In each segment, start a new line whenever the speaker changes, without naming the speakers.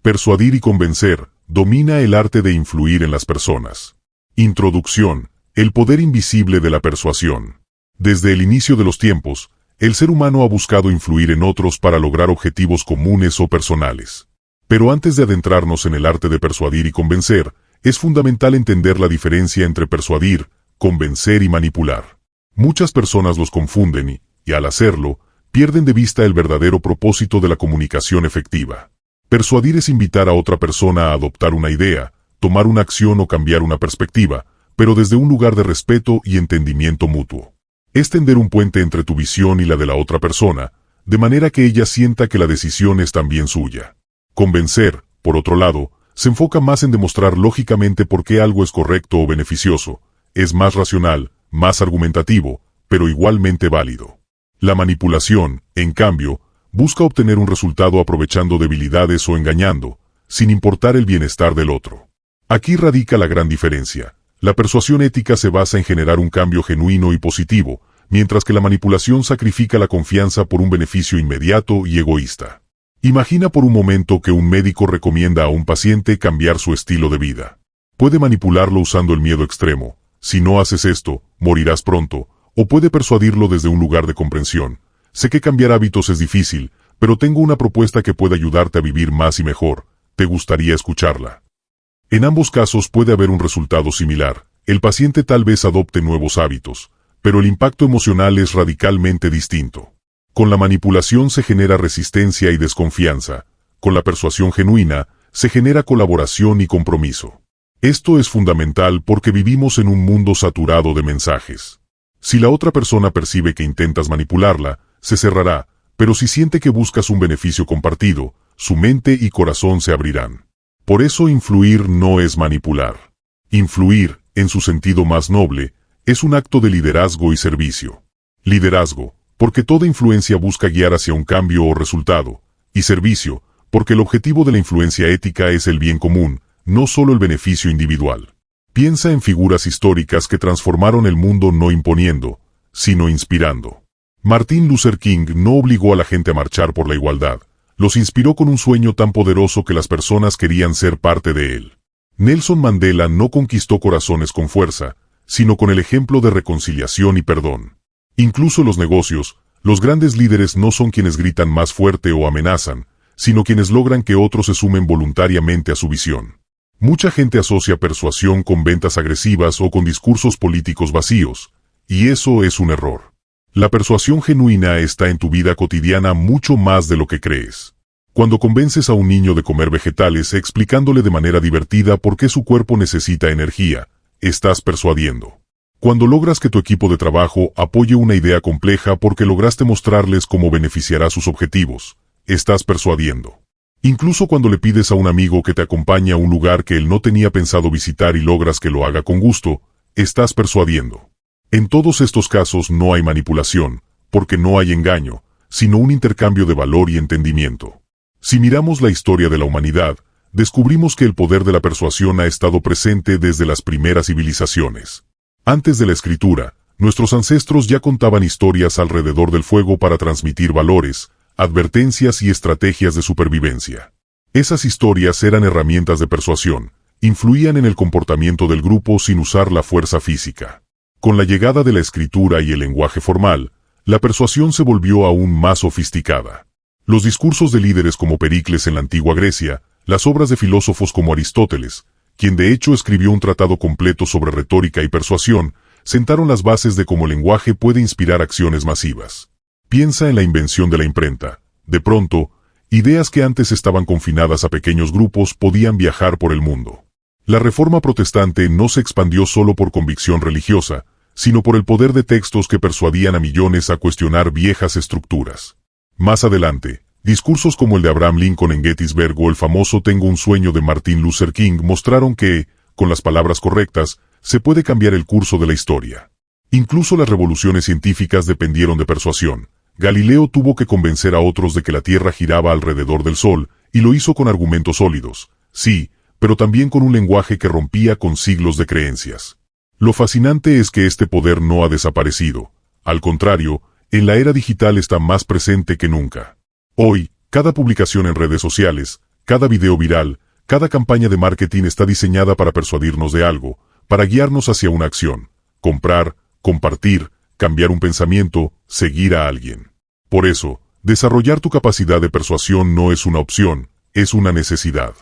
Persuadir y convencer, domina el arte de influir en las personas. Introducción, el poder invisible de la persuasión. Desde el inicio de los tiempos, el ser humano ha buscado influir en otros para lograr objetivos comunes o personales. Pero antes de adentrarnos en el arte de persuadir y convencer, es fundamental entender la diferencia entre persuadir, convencer y manipular. Muchas personas los confunden y, al hacerlo, pierden de vista el verdadero propósito de la comunicación efectiva. Persuadir es invitar a otra persona a adoptar una idea, tomar una acción o cambiar una perspectiva, pero desde un lugar de respeto y entendimiento mutuo. Es tender un puente entre tu visión y la de la otra persona, de manera que ella sienta que la decisión es también suya. Convencer, por otro lado, se enfoca más en demostrar lógicamente por qué algo es correcto o beneficioso, es más racional, más argumentativo, pero igualmente válido. La manipulación, en cambio, busca obtener un resultado aprovechando debilidades o engañando, sin importar el bienestar del otro. Aquí radica la gran diferencia. La persuasión ética se basa en generar un cambio genuino y positivo, mientras que la manipulación sacrifica la confianza por un beneficio inmediato y egoísta. Imagina por un momento que un médico recomienda a un paciente cambiar su estilo de vida. Puede manipularlo usando el miedo extremo. Si no haces esto, morirás pronto, o puede persuadirlo desde un lugar de comprensión. Sé que cambiar hábitos es difícil, pero tengo una propuesta que puede ayudarte a vivir más y mejor. ¿Te gustaría escucharla? En ambos casos puede haber un resultado similar. El paciente tal vez adopte nuevos hábitos, pero el impacto emocional es radicalmente distinto. Con la manipulación se genera resistencia y desconfianza. Con la persuasión genuina, se genera colaboración y compromiso. Esto es fundamental porque vivimos en un mundo saturado de mensajes. Si la otra persona percibe que intentas manipularla, se cerrará, pero si siente que buscas un beneficio compartido, su mente y corazón se abrirán. Por eso influir no es manipular. Influir, en su sentido más noble, es un acto de liderazgo y servicio. Liderazgo, porque toda influencia busca guiar hacia un cambio o resultado, y servicio, porque el objetivo de la influencia ética es el bien común, no solo el beneficio individual. Piensa en figuras históricas que transformaron el mundo no imponiendo, sino inspirando. Martin Luther King no obligó a la gente a marchar por la igualdad. Los inspiró con un sueño tan poderoso que las personas querían ser parte de él. Nelson Mandela no conquistó corazones con fuerza, sino con el ejemplo de reconciliación y perdón. Incluso en los negocios, los grandes líderes no son quienes gritan más fuerte o amenazan, sino quienes logran que otros se sumen voluntariamente a su visión. Mucha gente asocia persuasión con ventas agresivas o con discursos políticos vacíos, y eso es un error. La persuasión genuina está en tu vida cotidiana mucho más de lo que crees. Cuando convences a un niño de comer vegetales explicándole de manera divertida por qué su cuerpo necesita energía, estás persuadiendo. Cuando logras que tu equipo de trabajo apoye una idea compleja porque lograste mostrarles cómo beneficiará sus objetivos, estás persuadiendo. Incluso cuando le pides a un amigo que te acompañe a un lugar que él no tenía pensado visitar y logras que lo haga con gusto, estás persuadiendo. En todos estos casos no hay manipulación, porque no hay engaño, sino un intercambio de valor y entendimiento. Si miramos la historia de la humanidad, descubrimos que el poder de la persuasión ha estado presente desde las primeras civilizaciones. Antes de la escritura, nuestros ancestros ya contaban historias alrededor del fuego para transmitir valores, advertencias y estrategias de supervivencia. Esas historias eran herramientas de persuasión, influían en el comportamiento del grupo sin usar la fuerza física. Con la llegada de la escritura y el lenguaje formal, la persuasión se volvió aún más sofisticada. Los discursos de líderes como Pericles en la antigua Grecia, las obras de filósofos como Aristóteles, quien de hecho escribió un tratado completo sobre retórica y persuasión, sentaron las bases de cómo el lenguaje puede inspirar acciones masivas. Piensa en la invención de la imprenta. De pronto, ideas que antes estaban confinadas a pequeños grupos podían viajar por el mundo. La Reforma Protestante no se expandió solo por convicción religiosa, sino por el poder de textos que persuadían a millones a cuestionar viejas estructuras. Más adelante, discursos como el de Abraham Lincoln en Gettysburg o el famoso Tengo un sueño de Martin Luther King mostraron que, con las palabras correctas, se puede cambiar el curso de la historia. Incluso las revoluciones científicas dependieron de persuasión. Galileo tuvo que convencer a otros de que la Tierra giraba alrededor del Sol, y lo hizo con argumentos sólidos, sí, pero también con un lenguaje que rompía con siglos de creencias. Lo fascinante es que este poder no ha desaparecido. Al contrario, en la era digital está más presente que nunca. Hoy, cada publicación en redes sociales, cada video viral, cada campaña de marketing está diseñada para persuadirnos de algo, para guiarnos hacia una acción, comprar, compartir, cambiar un pensamiento, seguir a alguien. Por eso, desarrollar tu capacidad de persuasión no es una opción, es una necesidad.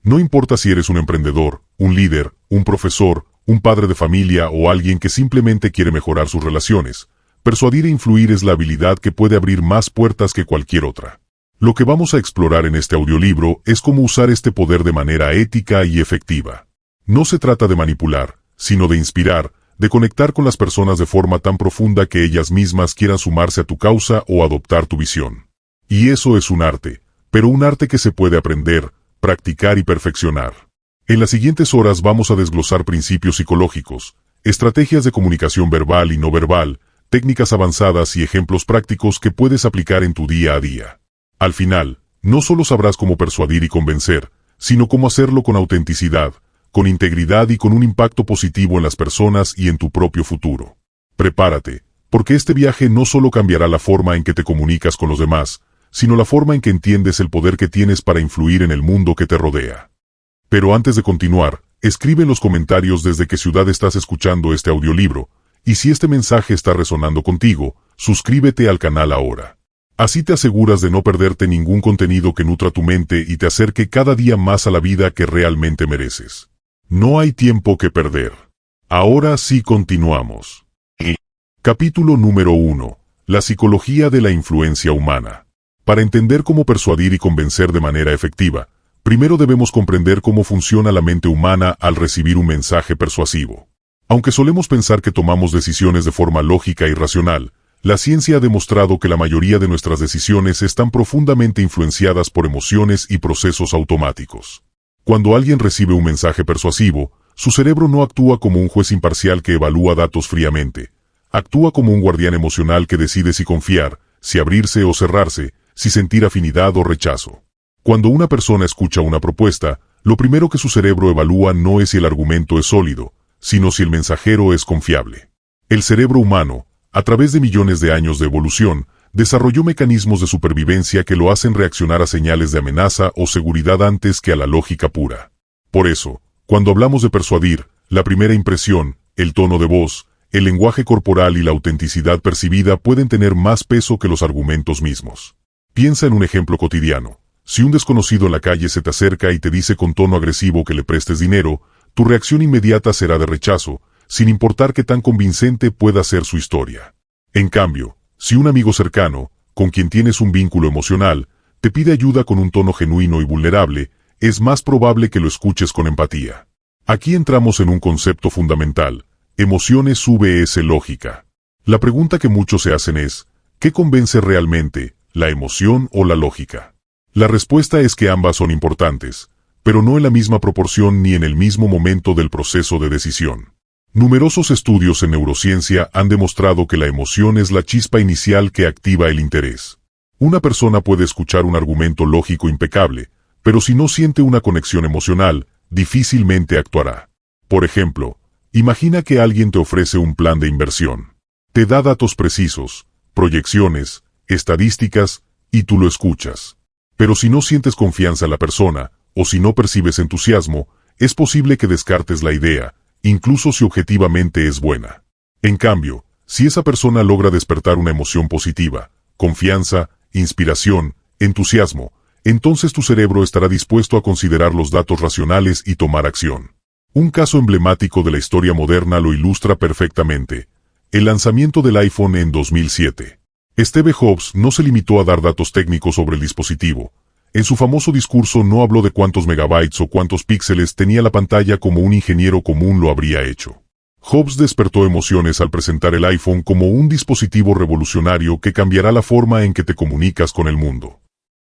No importa si eres un emprendedor, un líder, un profesor, un padre de familia o alguien que simplemente quiere mejorar sus relaciones, persuadir e influir es la habilidad que puede abrir más puertas que cualquier otra. Lo que vamos a explorar en este audiolibro es cómo usar este poder de manera ética y efectiva. No se trata de manipular, sino de inspirar, de conectar con las personas de forma tan profunda que ellas mismas quieran sumarse a tu causa o adoptar tu visión. Y eso es un arte, pero un arte que se puede aprender, practicar y perfeccionar. En las siguientes horas vamos a desglosar principios psicológicos, estrategias de comunicación verbal y no verbal, técnicas avanzadas y ejemplos prácticos que puedes aplicar en tu día a día. Al final, no solo sabrás cómo persuadir y convencer, sino cómo hacerlo con autenticidad, con integridad y con un impacto positivo en las personas y en tu propio futuro. Prepárate, porque este viaje no solo cambiará la forma en que te comunicas con los demás, sino la forma en que entiendes el poder que tienes para influir en el mundo que te rodea. Pero antes de continuar, escribe en los comentarios desde qué ciudad estás escuchando este audiolibro, y si este mensaje está resonando contigo, suscríbete al canal ahora. Así te aseguras de no perderte ningún contenido que nutra tu mente y te acerque cada día más a la vida que realmente mereces. No hay tiempo que perder. Ahora sí continuamos. Capítulo número 1. La psicología de la influencia humana. Para entender cómo persuadir y convencer de manera efectiva, primero debemos comprender cómo funciona la mente humana al recibir un mensaje persuasivo. Aunque solemos pensar que tomamos decisiones de forma lógica y racional, la ciencia ha demostrado que la mayoría de nuestras decisiones están profundamente influenciadas por emociones y procesos automáticos. Cuando alguien recibe un mensaje persuasivo, su cerebro no actúa como un juez imparcial que evalúa datos fríamente. Actúa como un guardián emocional que decide si confiar, si abrirse o cerrarse, si sentir afinidad o rechazo. Cuando una persona escucha una propuesta, lo primero que su cerebro evalúa no es si el argumento es sólido, sino si el mensajero es confiable. El cerebro humano, a través de millones de años de evolución, desarrolló mecanismos de supervivencia que lo hacen reaccionar a señales de amenaza o seguridad antes que a la lógica pura. Por eso, cuando hablamos de persuadir, la primera impresión, el tono de voz, el lenguaje corporal y la autenticidad percibida pueden tener más peso que los argumentos mismos. Piensa en un ejemplo cotidiano. Si un desconocido en la calle se te acerca y te dice con tono agresivo que le prestes dinero, tu reacción inmediata será de rechazo, sin importar qué tan convincente pueda ser su historia. En cambio, si un amigo cercano, con quien tienes un vínculo emocional, te pide ayuda con un tono genuino y vulnerable, es más probable que lo escuches con empatía. Aquí entramos en un concepto fundamental: emociones vs lógica. La pregunta que muchos se hacen es, ¿qué convence realmente, la emoción o la lógica? La respuesta es que ambas son importantes, pero no en la misma proporción ni en el mismo momento del proceso de decisión. Numerosos estudios en neurociencia han demostrado que la emoción es la chispa inicial que activa el interés. Una persona puede escuchar un argumento lógico impecable, pero si no siente una conexión emocional, difícilmente actuará. Por ejemplo, imagina que alguien te ofrece un plan de inversión. Te da datos precisos, proyecciones, estadísticas, y tú lo escuchas. Pero si no sientes confianza en la persona, o si no percibes entusiasmo, es posible que descartes la idea, incluso si objetivamente es buena. En cambio, si esa persona logra despertar una emoción positiva, confianza, inspiración, entusiasmo, entonces tu cerebro estará dispuesto a considerar los datos racionales y tomar acción. Un caso emblemático de la historia moderna lo ilustra perfectamente: el lanzamiento del iPhone en 2007. Steve Jobs no se limitó a dar datos técnicos sobre el dispositivo. En su famoso discurso no habló de cuántos megabytes o cuántos píxeles tenía la pantalla como un ingeniero común lo habría hecho. Jobs despertó emociones al presentar el iPhone como un dispositivo revolucionario que cambiará la forma en que te comunicas con el mundo.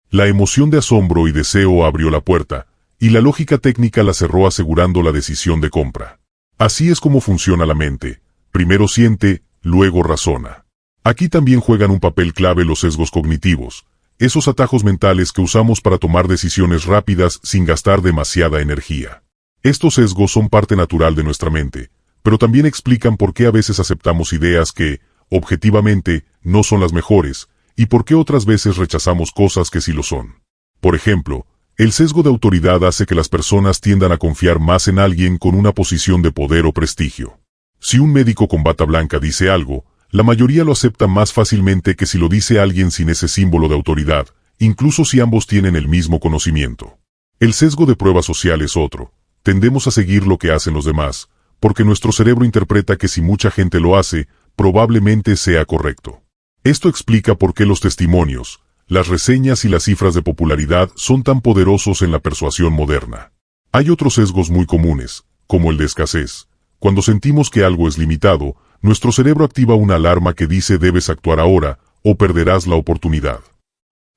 La emoción de asombro y deseo abrió la puerta, y la lógica técnica la cerró asegurando la decisión de compra. Así es como funciona la mente: primero siente, luego razona. Aquí también juegan un papel clave los sesgos cognitivos, esos atajos mentales que usamos para tomar decisiones rápidas sin gastar demasiada energía. Estos sesgos son parte natural de nuestra mente, pero también explican por qué a veces aceptamos ideas que, objetivamente, no son las mejores, y por qué otras veces rechazamos cosas que sí lo son. Por ejemplo, El sesgo de autoridad hace que las personas tiendan a confiar más en alguien con una posición de poder o prestigio. Si un médico con bata blanca dice algo, la mayoría lo acepta más fácilmente que si lo dice alguien sin ese símbolo de autoridad, incluso si ambos tienen el mismo conocimiento. El sesgo de prueba social es otro. Tendemos a seguir lo que hacen los demás, porque nuestro cerebro interpreta que si mucha gente lo hace, probablemente sea correcto. Esto explica por qué los testimonios, las reseñas y las cifras de popularidad son tan poderosos en la persuasión moderna. Hay otros sesgos muy comunes, como el de escasez. Cuando sentimos que algo es limitado, nuestro cerebro activa una alarma que dice debes actuar ahora, o perderás la oportunidad.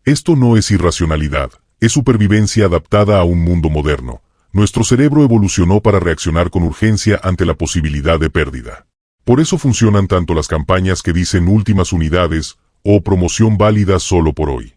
Esto no es irracionalidad, es supervivencia adaptada a un mundo moderno. Nuestro cerebro evolucionó para reaccionar con urgencia ante la posibilidad de pérdida. Por eso funcionan tanto las campañas que dicen últimas unidades, o promoción válida solo por hoy.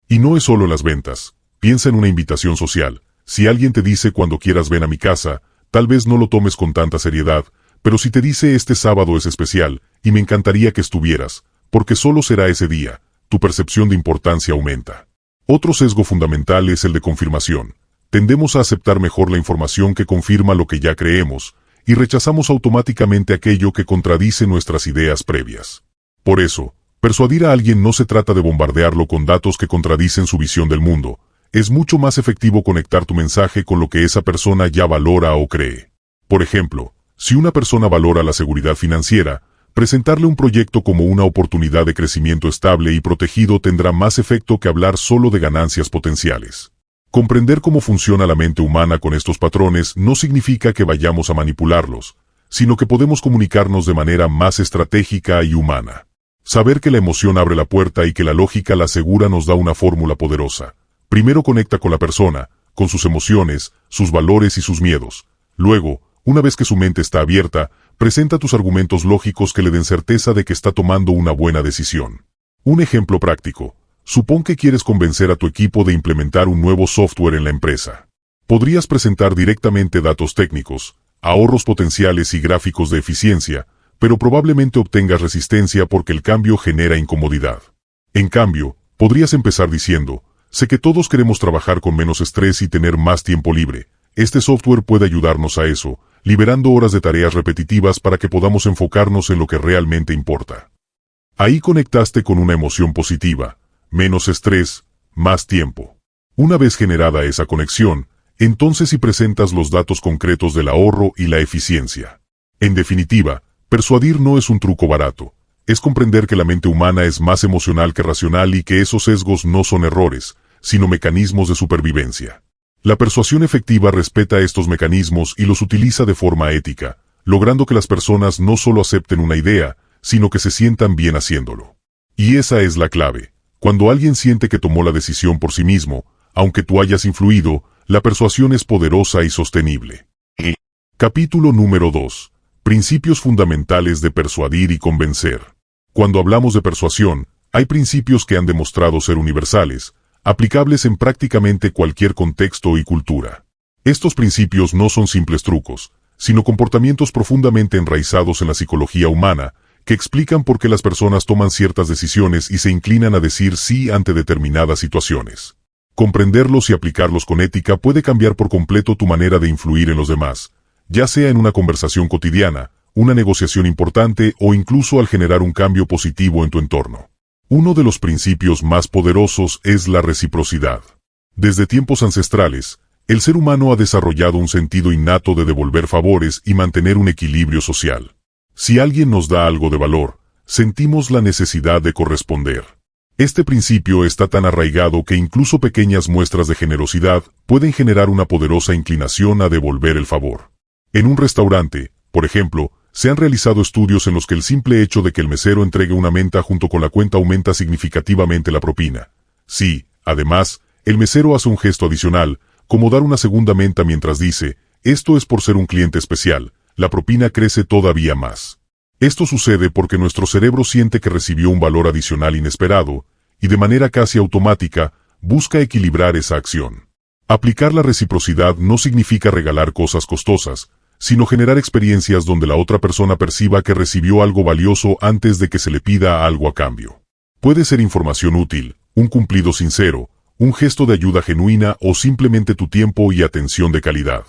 Y no es solo en las ventas. Piensa en una invitación social. Si alguien te dice cuando quieras ven a mi casa, tal vez no lo tomes con tanta seriedad, pero si te dice este sábado es especial, y me encantaría que estuvieras, porque solo será ese día, tu percepción de importancia aumenta. Otro sesgo fundamental es el de confirmación. Tendemos a aceptar mejor la información que confirma lo que ya creemos, y rechazamos automáticamente aquello que contradice nuestras ideas previas. Por eso, persuadir a alguien no se trata de bombardearlo con datos que contradicen su visión del mundo. Es mucho más efectivo conectar tu mensaje con lo que esa persona ya valora o cree. Por ejemplo, si una persona valora la seguridad financiera, presentarle un proyecto como una oportunidad de crecimiento estable y protegido tendrá más efecto que hablar solo de ganancias potenciales. Comprender cómo funciona la mente humana con estos patrones no significa que vayamos a manipularlos, sino que podemos comunicarnos de manera más estratégica y humana. Saber que la emoción abre la puerta y que la lógica la asegura nos da una fórmula poderosa. Primero conecta con la persona, con sus emociones, sus valores y sus miedos. Luego, una vez que su mente está abierta, presenta tus argumentos lógicos que le den certeza de que está tomando una buena decisión. Un ejemplo práctico. Supón que quieres convencer a tu equipo de implementar un nuevo software en la empresa. Podrías presentar directamente datos técnicos, ahorros potenciales y gráficos de eficiencia, pero probablemente obtengas resistencia porque el cambio genera incomodidad. En cambio, podrías empezar diciendo, sé que todos queremos trabajar con menos estrés y tener más tiempo libre. Este software puede ayudarnos a eso, liberando horas de tareas repetitivas para que podamos enfocarnos en lo que realmente importa. Ahí conectaste con una emoción positiva. Menos estrés, más tiempo. Una vez generada esa conexión, entonces sí presentas los datos concretos del ahorro y la eficiencia. En definitiva, persuadir no es un truco barato. Es comprender que la mente humana es más emocional que racional y que esos sesgos no son errores, sino mecanismos de supervivencia. La persuasión efectiva respeta estos mecanismos y los utiliza de forma ética, logrando que las personas no solo acepten una idea, sino que se sientan bien haciéndolo. Y esa es la clave. Cuando alguien siente que tomó la decisión por sí mismo, aunque tú hayas influido, la persuasión es poderosa y sostenible. Capítulo número 2. Principios fundamentales de persuadir y convencer. Cuando hablamos de persuasión, hay principios que han demostrado ser universales, aplicables en prácticamente cualquier contexto y cultura. Estos principios no son simples trucos, sino comportamientos profundamente enraizados en la psicología humana, que explican por qué las personas toman ciertas decisiones y se inclinan a decir sí ante determinadas situaciones. Comprenderlos y aplicarlos con ética puede cambiar por completo tu manera de influir en los demás, ya sea en una conversación cotidiana, una negociación importante o incluso al generar un cambio positivo en tu entorno. Uno de los principios más poderosos es la reciprocidad. Desde tiempos ancestrales, el ser humano ha desarrollado un sentido innato de devolver favores y mantener un equilibrio social. Si alguien nos da algo de valor, sentimos la necesidad de corresponder. Este principio está tan arraigado que incluso pequeñas muestras de generosidad pueden generar una poderosa inclinación a devolver el favor. En un restaurante, por ejemplo, se han realizado estudios en los que el simple hecho de que el mesero entregue una menta junto con la cuenta aumenta significativamente la propina. Si, además, el mesero hace un gesto adicional, como dar una segunda menta mientras dice, esto es por ser un cliente especial, la propina crece todavía más. Esto sucede porque nuestro cerebro siente que recibió un valor adicional inesperado, y de manera casi automática, busca equilibrar esa acción. Aplicar la reciprocidad no significa regalar cosas costosas, sino generar experiencias donde la otra persona perciba que recibió algo valioso antes de que se le pida algo a cambio. Puede ser información útil, un cumplido sincero, un gesto de ayuda genuina o simplemente tu tiempo y atención de calidad.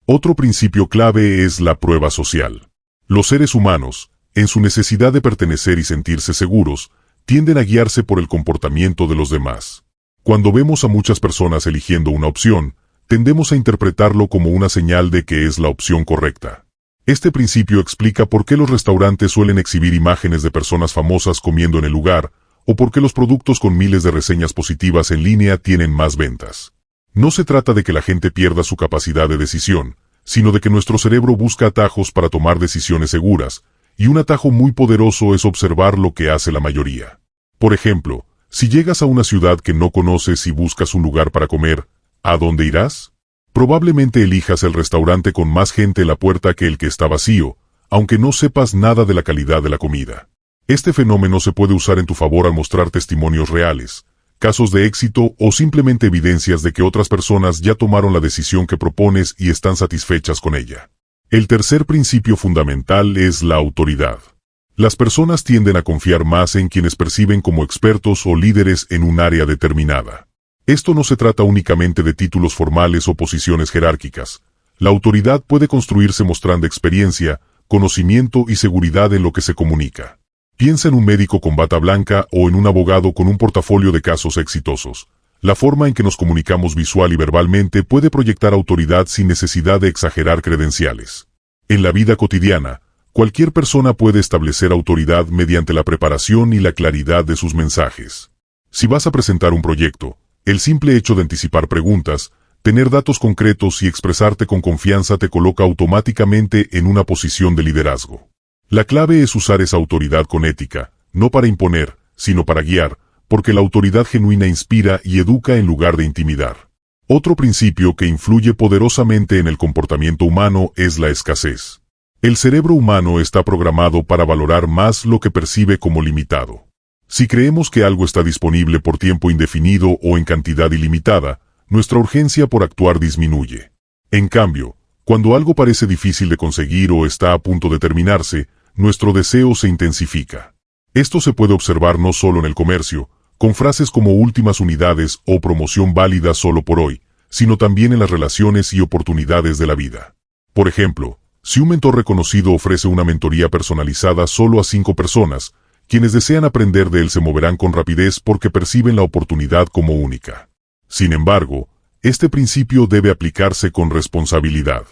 Otro principio clave es la prueba social. Los seres humanos, en su necesidad de pertenecer y sentirse seguros, tienden a guiarse por el comportamiento de los demás. Cuando vemos a muchas personas eligiendo una opción, tendemos a interpretarlo como una señal de que es la opción correcta. Este principio explica por qué los restaurantes suelen exhibir imágenes de personas famosas comiendo en el lugar, o por qué los productos con miles de reseñas positivas en línea tienen más ventas. No se trata de que la gente pierda su capacidad de decisión, sino de que nuestro cerebro busca atajos para tomar decisiones seguras, y un atajo muy poderoso es observar lo que hace la mayoría. Por ejemplo, si llegas a una ciudad que no conoces y buscas un lugar para comer, ¿a dónde irás? Probablemente elijas el restaurante con más gente en la puerta que el que está vacío, aunque no sepas nada de la calidad de la comida. Este fenómeno se puede usar en tu favor al mostrar testimonios reales, casos de éxito o simplemente evidencias de que otras personas ya tomaron la decisión que propones y están satisfechas con ella. El tercer principio fundamental es la autoridad. Las personas tienden a confiar más en quienes perciben como expertos o líderes en un área determinada. Esto no se trata únicamente de títulos formales o posiciones jerárquicas. La autoridad puede construirse mostrando experiencia, conocimiento y seguridad en lo que se comunica. Piensa en un médico con bata blanca o en un abogado con un portafolio de casos exitosos. La forma en que nos comunicamos visual y verbalmente puede proyectar autoridad sin necesidad de exagerar credenciales. En la vida cotidiana, cualquier persona puede establecer autoridad mediante la preparación y la claridad de sus mensajes. Si vas a presentar un proyecto, el simple hecho de anticipar preguntas, tener datos concretos y expresarte con confianza te coloca automáticamente en una posición de liderazgo. La clave es usar esa autoridad con ética, no para imponer, sino para guiar, porque la autoridad genuina inspira y educa en lugar de intimidar. Otro principio que influye poderosamente en el comportamiento humano es la escasez. El cerebro humano está programado para valorar más lo que percibe como limitado. Si creemos que algo está disponible por tiempo indefinido o en cantidad ilimitada, nuestra urgencia por actuar disminuye. En cambio, cuando algo parece difícil de conseguir o está a punto de terminarse, nuestro deseo se intensifica. Esto se puede observar no solo en el comercio, con frases como últimas unidades o promoción válida solo por hoy, sino también en las relaciones y oportunidades de la vida. Por ejemplo, si un mentor reconocido ofrece una mentoría personalizada solo a 5 personas, quienes desean aprender de él se moverán con rapidez porque perciben la oportunidad como única. Sin embargo, este principio debe aplicarse con responsabilidad.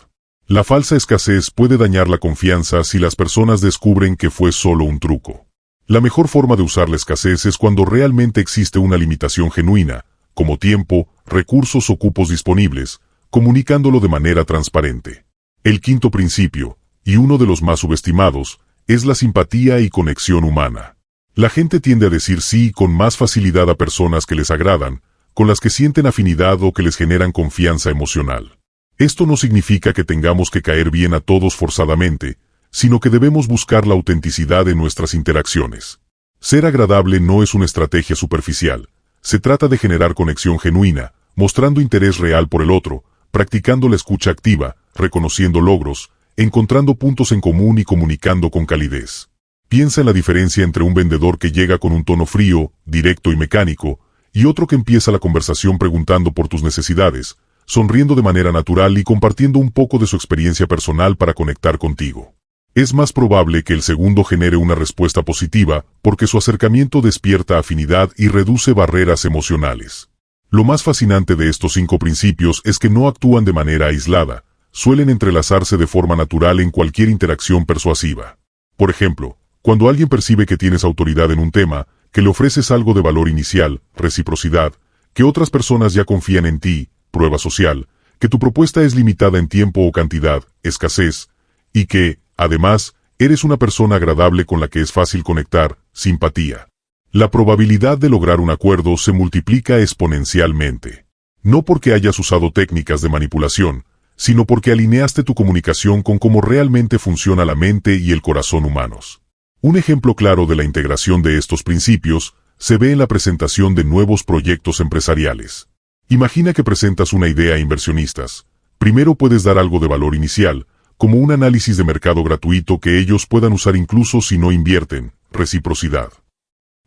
La falsa escasez puede dañar la confianza si las personas descubren que fue solo un truco. La mejor forma de usar la escasez es cuando realmente existe una limitación genuina, como tiempo, recursos o cupos disponibles, comunicándolo de manera transparente. El quinto principio, y uno de los más subestimados, es la simpatía y conexión humana. La gente tiende a decir sí con más facilidad a personas que les agradan, con las que sienten afinidad o que les generan confianza emocional. Esto no significa que tengamos que caer bien a todos forzadamente, sino que debemos buscar la autenticidad en nuestras interacciones. Ser agradable no es una estrategia superficial, se trata de generar conexión genuina, mostrando interés real por el otro, practicando la escucha activa, reconociendo logros, encontrando puntos en común y comunicando con calidez. Piensa en la diferencia entre un vendedor que llega con un tono frío, directo y mecánico, y otro que empieza la conversación preguntando por tus necesidades, sonriendo de manera natural y compartiendo un poco de su experiencia personal para conectar contigo. Es más probable que el segundo genere una respuesta positiva porque su acercamiento despierta afinidad y reduce barreras emocionales. Lo más fascinante de estos 5 principios es que no actúan de manera aislada, suelen entrelazarse de forma natural en cualquier interacción persuasiva. Por ejemplo, cuando alguien percibe que tienes autoridad en un tema, que le ofreces algo de valor inicial, reciprocidad, que otras personas ya confían en ti, prueba social, que tu propuesta es limitada en tiempo o cantidad, escasez, y que, además, eres una persona agradable con la que es fácil conectar, simpatía. La probabilidad de lograr un acuerdo se multiplica exponencialmente. No porque hayas usado técnicas de manipulación, sino porque alineaste tu comunicación con cómo realmente funciona la mente y el corazón humanos. Un ejemplo claro de la integración de estos principios se ve en la presentación de nuevos proyectos empresariales. Imagina que presentas una idea a inversionistas. Primero puedes dar algo de valor inicial, como un análisis de mercado gratuito que ellos puedan usar incluso si no invierten, reciprocidad.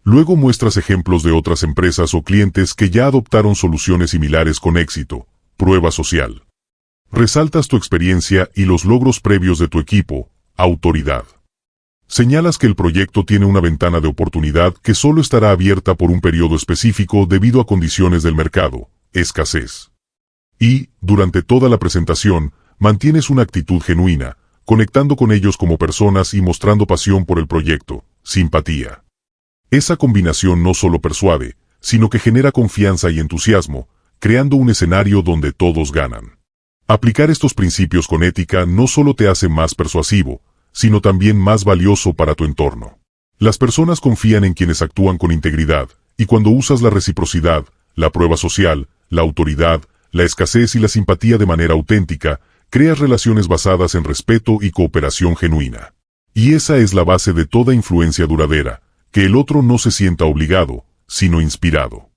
Luego muestras ejemplos de otras empresas o clientes que ya adoptaron soluciones similares con éxito. Prueba social. Resaltas tu experiencia y los logros previos de tu equipo. Autoridad. Señalas que el proyecto tiene una ventana de oportunidad que solo estará abierta por un periodo específico debido a condiciones del mercado. Escasez. Y, durante toda la presentación, mantienes una actitud genuina, conectando con ellos como personas y mostrando pasión por el proyecto. Simpatía. Esa combinación no solo persuade, sino que genera confianza y entusiasmo, creando un escenario donde todos ganan. Aplicar estos principios con ética no solo te hace más persuasivo, sino también más valioso para tu entorno. Las personas confían en quienes actúan con integridad, y cuando usas la reciprocidad, la prueba social, la autoridad, la escasez y la simpatía de manera auténtica, creas relaciones basadas en respeto y cooperación genuina. Y esa es la base de toda influencia duradera, que el otro no se sienta obligado, sino inspirado.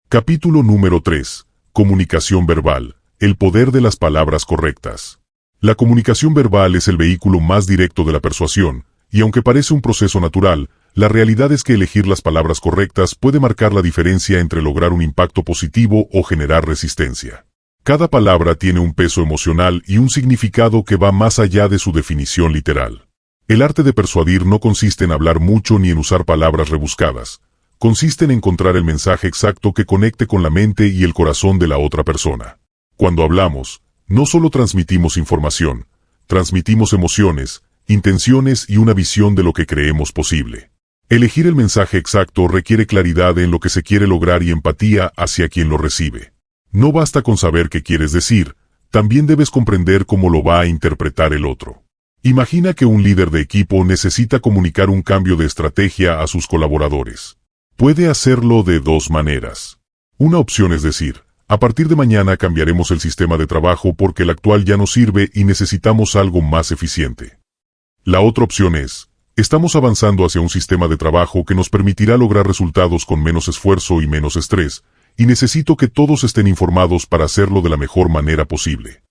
Capítulo número 3. Comunicación verbal. El poder de las palabras correctas. La comunicación verbal es el vehículo más directo de la persuasión, y aunque parece un proceso natural, la realidad es que elegir las palabras correctas puede marcar la diferencia entre lograr un impacto positivo o generar resistencia. Cada palabra tiene un peso emocional y un significado que va más allá de su definición literal. El arte de persuadir no consiste en hablar mucho ni en usar palabras rebuscadas. Consiste en encontrar el mensaje exacto que conecte con la mente y el corazón de la otra persona. Cuando hablamos, no solo transmitimos información, transmitimos emociones, intenciones y una visión de lo que creemos posible. Elegir el mensaje exacto requiere claridad en lo que se quiere lograr y empatía hacia quien lo recibe. No basta con saber qué quieres decir, también debes comprender cómo lo va a interpretar el otro. Imagina que un líder de equipo necesita comunicar un cambio de estrategia a sus colaboradores. Puede hacerlo de dos maneras. Una opción es decir, a partir de mañana cambiaremos el sistema de trabajo porque el actual ya no sirve y necesitamos algo más eficiente. La otra opción es, estamos avanzando hacia un sistema de trabajo que nos permitirá lograr resultados con menos esfuerzo y menos estrés, y necesito que todos estén informados para hacerlo de la mejor manera posible.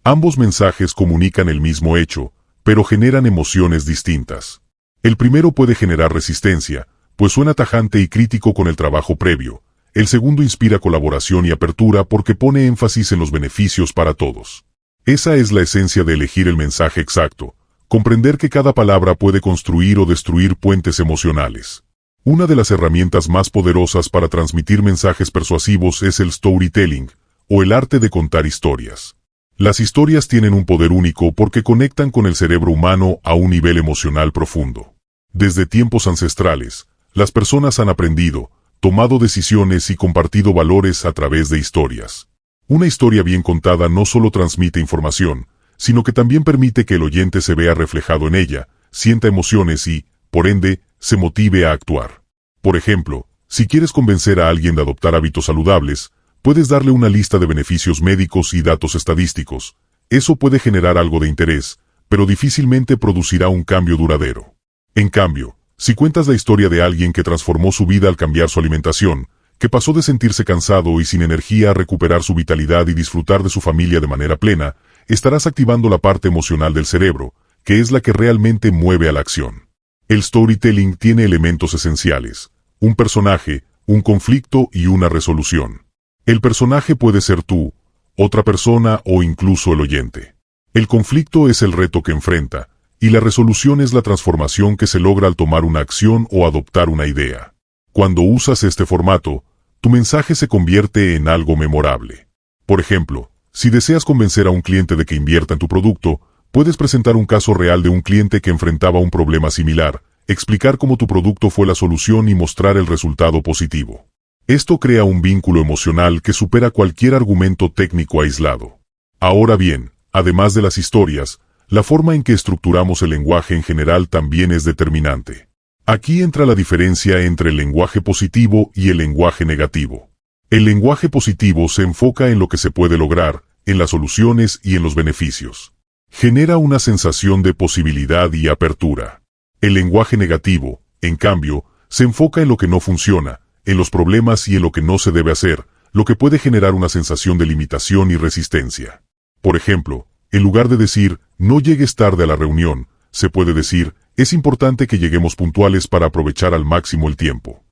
Ambos mensajes comunican el mismo hecho, pero generan emociones distintas. El primero puede generar resistencia, pues suena tajante y crítico con el trabajo previo. El segundo inspira colaboración y apertura porque pone énfasis en los beneficios para todos. Esa es la esencia de elegir el mensaje exacto, comprender que cada palabra puede construir o destruir puentes emocionales. Una de las herramientas más poderosas para transmitir mensajes persuasivos es el storytelling, o el arte de contar historias. Las historias tienen un poder único porque conectan con el cerebro humano a un nivel emocional profundo. Desde tiempos ancestrales, las personas han aprendido, tomado decisiones y compartido valores a través de historias. Una historia bien contada no solo transmite información, sino que también permite que el oyente se vea reflejado en ella, sienta emociones y, por ende, se motive a actuar. Por ejemplo, si quieres convencer a alguien de adoptar hábitos saludables, puedes darle una lista de beneficios médicos y datos estadísticos. Eso puede generar algo de interés, pero difícilmente producirá un cambio duradero. En cambio, si cuentas la historia de alguien que transformó su vida al cambiar su alimentación, que pasó de sentirse cansado y sin energía a recuperar su vitalidad y disfrutar de su familia de manera plena, estarás activando la parte emocional del cerebro, que es la que realmente mueve a la acción. El storytelling tiene elementos esenciales: un personaje, un conflicto y una resolución. El personaje puede ser tú, otra persona o incluso el oyente. El conflicto es el reto que enfrenta, y la resolución es la transformación que se logra al tomar una acción o adoptar una idea. Cuando usas este formato, tu mensaje se convierte en algo memorable. Por ejemplo, si deseas convencer a un cliente de que invierta en tu producto, puedes presentar un caso real de un cliente que enfrentaba un problema similar, explicar cómo tu producto fue la solución y mostrar el resultado positivo. Esto crea un vínculo emocional que supera cualquier argumento técnico aislado. Ahora bien, además de las historias, la forma en que estructuramos el lenguaje en general también es determinante. Aquí entra la diferencia entre el lenguaje positivo y el lenguaje negativo. El lenguaje positivo se enfoca en lo que se puede lograr, en las soluciones y en los beneficios. Genera una sensación de posibilidad y apertura. El lenguaje negativo, en cambio, se enfoca en lo que no funciona, en los problemas y en lo que no se debe hacer, lo que puede generar una sensación de limitación y resistencia. Por ejemplo, en lugar de decir, no llegues tarde a la reunión, se puede decir, es importante que lleguemos puntuales para aprovechar al máximo el tiempo.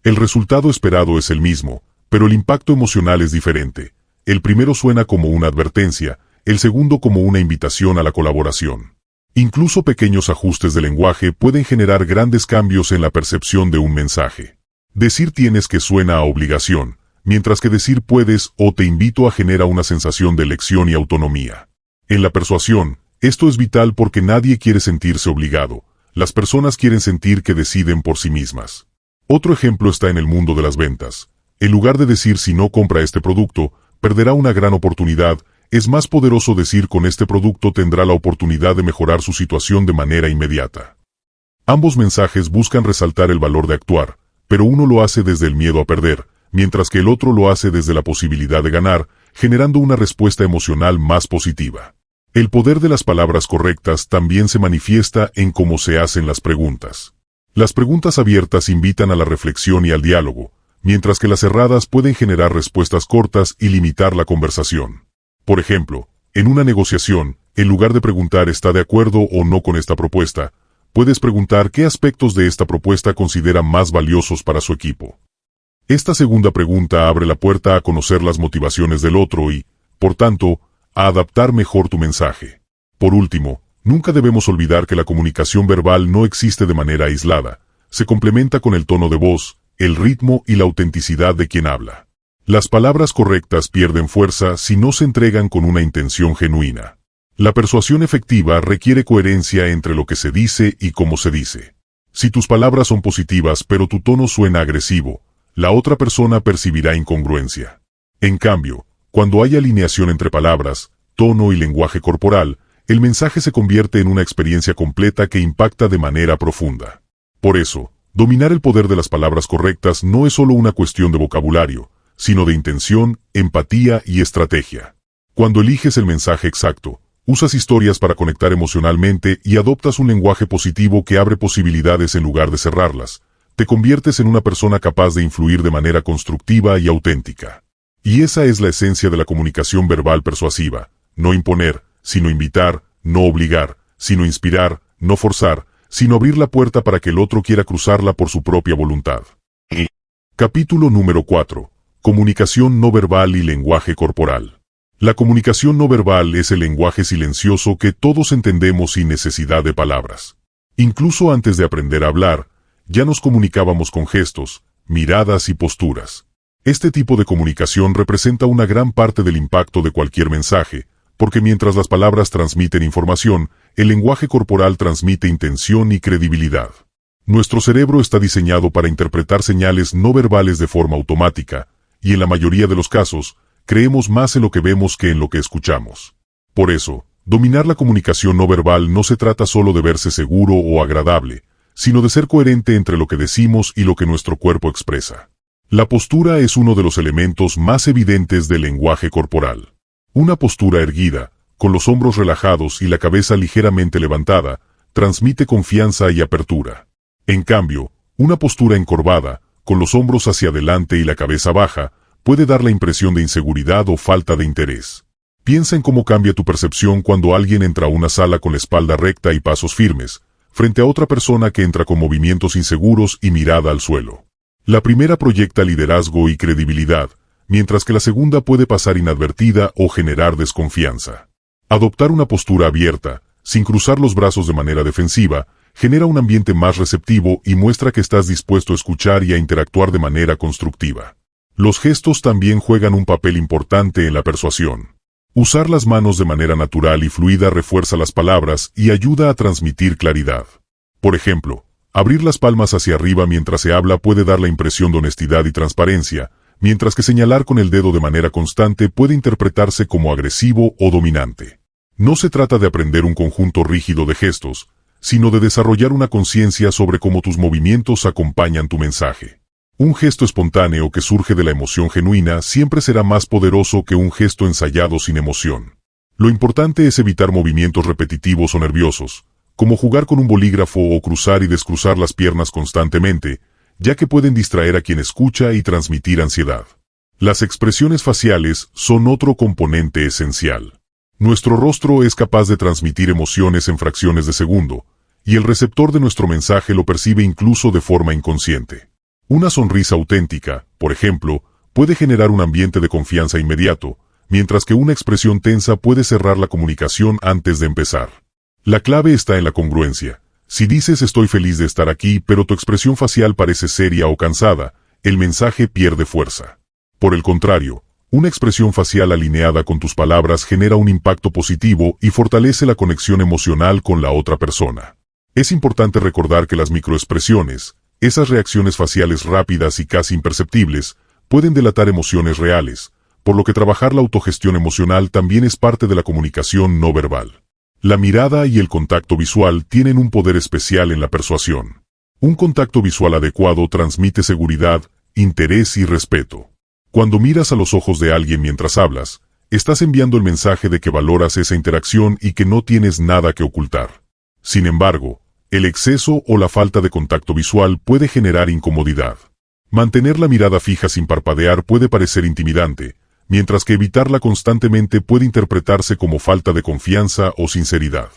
El resultado esperado es el mismo, pero el impacto emocional es diferente. El primero suena como una advertencia, el segundo como una invitación a la colaboración. Incluso pequeños ajustes de lenguaje pueden generar grandes cambios en la percepción de un mensaje. Decir tienes que suena a obligación, mientras que decir puedes o te invito a genera una sensación de elección y autonomía. En la persuasión, esto es vital porque nadie quiere sentirse obligado. Las personas quieren sentir que deciden por sí mismas. Otro ejemplo está en el mundo de las ventas. En lugar de decir si no compra este producto, perderá una gran oportunidad, es más poderoso decir con este producto tendrá la oportunidad de mejorar su situación de manera inmediata. Ambos mensajes buscan resaltar el valor de actuar, pero uno lo hace desde el miedo a perder, mientras que el otro lo hace desde la posibilidad de ganar, generando una respuesta emocional más positiva. El poder de las palabras correctas también se manifiesta en cómo se hacen las preguntas. Las preguntas abiertas invitan a la reflexión y al diálogo, mientras que las cerradas pueden generar respuestas cortas y limitar la conversación. Por ejemplo, en una negociación, en lugar de preguntar ¿está de acuerdo o no con esta propuesta?, puedes preguntar qué aspectos de esta propuesta considera más valiosos para su equipo. Esta segunda pregunta abre la puerta a conocer las motivaciones del otro y, por tanto, a adaptar mejor tu mensaje. Por último, nunca debemos olvidar que la comunicación verbal no existe de manera aislada, se complementa con el tono de voz, el ritmo y la autenticidad de quien habla. Las palabras correctas pierden fuerza si no se entregan con una intención genuina. La persuasión efectiva requiere coherencia entre lo que se dice y cómo se dice. Si tus palabras son positivas pero tu tono suena agresivo, la otra persona percibirá incongruencia. En cambio, cuando hay alineación entre palabras, tono y lenguaje corporal, el mensaje se convierte en una experiencia completa que impacta de manera profunda. Por eso, dominar el poder de las palabras correctas no es solo una cuestión de vocabulario, sino de intención, empatía y estrategia. Cuando eliges el mensaje exacto, usas historias para conectar emocionalmente y adoptas un lenguaje positivo que abre posibilidades en lugar de cerrarlas, te conviertes en una persona capaz de influir de manera constructiva y auténtica. Y esa es la esencia de la comunicación verbal persuasiva: no imponer, sino invitar; no obligar, sino inspirar; no forzar, sino abrir la puerta para que el otro quiera cruzarla por su propia voluntad. Capítulo número 4. Comunicación no verbal y lenguaje corporal. La comunicación no verbal es el lenguaje silencioso que todos entendemos sin necesidad de palabras. Incluso antes de aprender a hablar, ya nos comunicábamos con gestos, miradas y posturas. Este tipo de comunicación representa una gran parte del impacto de cualquier mensaje, porque mientras las palabras transmiten información, el lenguaje corporal transmite intención y credibilidad. Nuestro cerebro está diseñado para interpretar señales no verbales de forma automática, y en la mayoría de los casos, creemos más en lo que vemos que en lo que escuchamos. Por eso, dominar la comunicación no verbal no se trata solo de verse seguro o agradable, sino de ser coherente entre lo que decimos y lo que nuestro cuerpo expresa. La postura es uno de los elementos más evidentes del lenguaje corporal. Una postura erguida, con los hombros relajados y la cabeza ligeramente levantada, transmite confianza y apertura. En cambio, una postura encorvada, con los hombros hacia adelante y la cabeza baja, puede dar la impresión de inseguridad o falta de interés. Piensa en cómo cambia tu percepción cuando alguien entra a una sala con la espalda recta y pasos firmes, frente a otra persona que entra con movimientos inseguros y mirada al suelo. La primera proyecta liderazgo y credibilidad, mientras que la segunda puede pasar inadvertida o generar desconfianza. Adoptar una postura abierta, sin cruzar los brazos de manera defensiva, genera un ambiente más receptivo y muestra que estás dispuesto a escuchar y a interactuar de manera constructiva. Los gestos también juegan un papel importante en la persuasión. Usar las manos de manera natural y fluida refuerza las palabras y ayuda a transmitir claridad. Por ejemplo, abrir las palmas hacia arriba mientras se habla puede dar la impresión de honestidad y transparencia, mientras que señalar con el dedo de manera constante puede interpretarse como agresivo o dominante. No se trata de aprender un conjunto rígido de gestos, sino de desarrollar una conciencia sobre cómo tus movimientos acompañan tu mensaje. Un gesto espontáneo que surge de la emoción genuina siempre será más poderoso que un gesto ensayado sin emoción. Lo importante es evitar movimientos repetitivos o nerviosos, como jugar con un bolígrafo o cruzar y descruzar las piernas constantemente, ya que pueden distraer a quien escucha y transmitir ansiedad. Las expresiones faciales son otro componente esencial. Nuestro rostro es capaz de transmitir emociones en fracciones de segundo, y el receptor de nuestro mensaje lo percibe incluso de forma inconsciente. Una sonrisa auténtica, por ejemplo, puede generar un ambiente de confianza inmediato, mientras que una expresión tensa puede cerrar la comunicación antes de empezar. La clave está en la congruencia. Si dices estoy feliz de estar aquí, pero tu expresión facial parece seria o cansada, el mensaje pierde fuerza. Por el contrario, una expresión facial alineada con tus palabras genera un impacto positivo y fortalece la conexión emocional con la otra persona. Es importante recordar que las microexpresiones, esas reacciones faciales rápidas y casi imperceptibles, pueden delatar emociones reales, por lo que trabajar la autogestión emocional también es parte de la comunicación no verbal. La mirada y el contacto visual tienen un poder especial en la persuasión. Un contacto visual adecuado transmite seguridad, interés y respeto. Cuando miras a los ojos de alguien mientras hablas, estás enviando el mensaje de que valoras esa interacción y que no tienes nada que ocultar. Sin embargo, el exceso o la falta de contacto visual puede generar incomodidad. Mantener la mirada fija sin parpadear puede parecer intimidante, mientras que evitarla constantemente puede interpretarse como falta de confianza o sinceridad.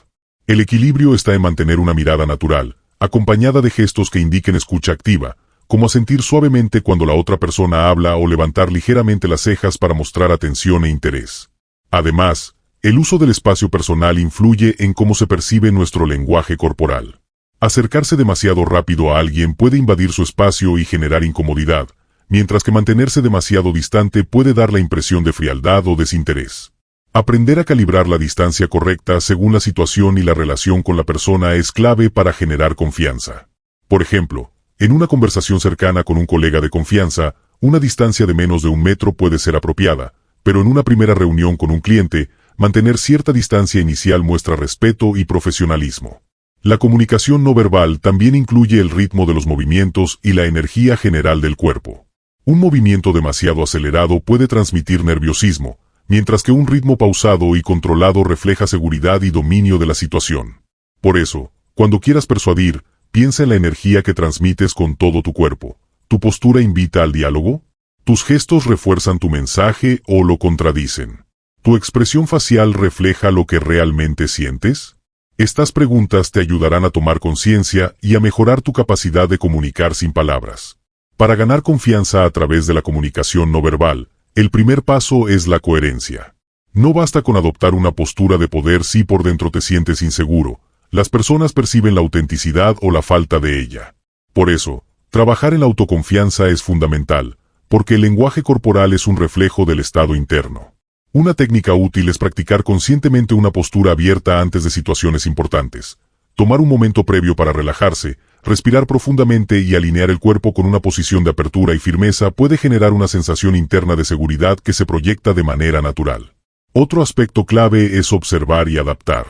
El equilibrio está en mantener una mirada natural, acompañada de gestos que indiquen escucha activa, como asentir suavemente cuando la otra persona habla o levantar ligeramente las cejas para mostrar atención e interés. Además, el uso del espacio personal influye en cómo se percibe nuestro lenguaje corporal. Acercarse demasiado rápido a alguien puede invadir su espacio y generar incomodidad, mientras que mantenerse demasiado distante puede dar la impresión de frialdad o desinterés. Aprender a calibrar la distancia correcta según la situación y la relación con la persona es clave para generar confianza. Por ejemplo, en una conversación cercana con un colega de confianza, una distancia de menos de 1 metro puede ser apropiada, pero en una primera reunión con un cliente, mantener cierta distancia inicial muestra respeto y profesionalismo. La comunicación no verbal también incluye el ritmo de los movimientos y la energía general del cuerpo. Un movimiento demasiado acelerado puede transmitir nerviosismo, mientras que un ritmo pausado y controlado refleja seguridad y dominio de la situación. Por eso, cuando quieras persuadir, piensa en la energía que transmites con todo tu cuerpo. ¿Tu postura invita al diálogo? ¿Tus gestos refuerzan tu mensaje o lo contradicen? ¿Tu expresión facial refleja lo que realmente sientes? Estas preguntas te ayudarán a tomar conciencia y a mejorar tu capacidad de comunicar sin palabras. Para ganar confianza a través de la comunicación no verbal, el primer paso es la coherencia. No basta con adoptar una postura de poder si por dentro te sientes inseguro. Las personas perciben la autenticidad o la falta de ella. Por eso, trabajar en la autoconfianza es fundamental, porque el lenguaje corporal es un reflejo del estado interno. Una técnica útil es practicar conscientemente una postura abierta antes de situaciones importantes. Tomar un momento previo para relajarse, respirar profundamente y alinear el cuerpo con una posición de apertura y firmeza puede generar una sensación interna de seguridad que se proyecta de manera natural. Otro aspecto clave es observar y adaptar.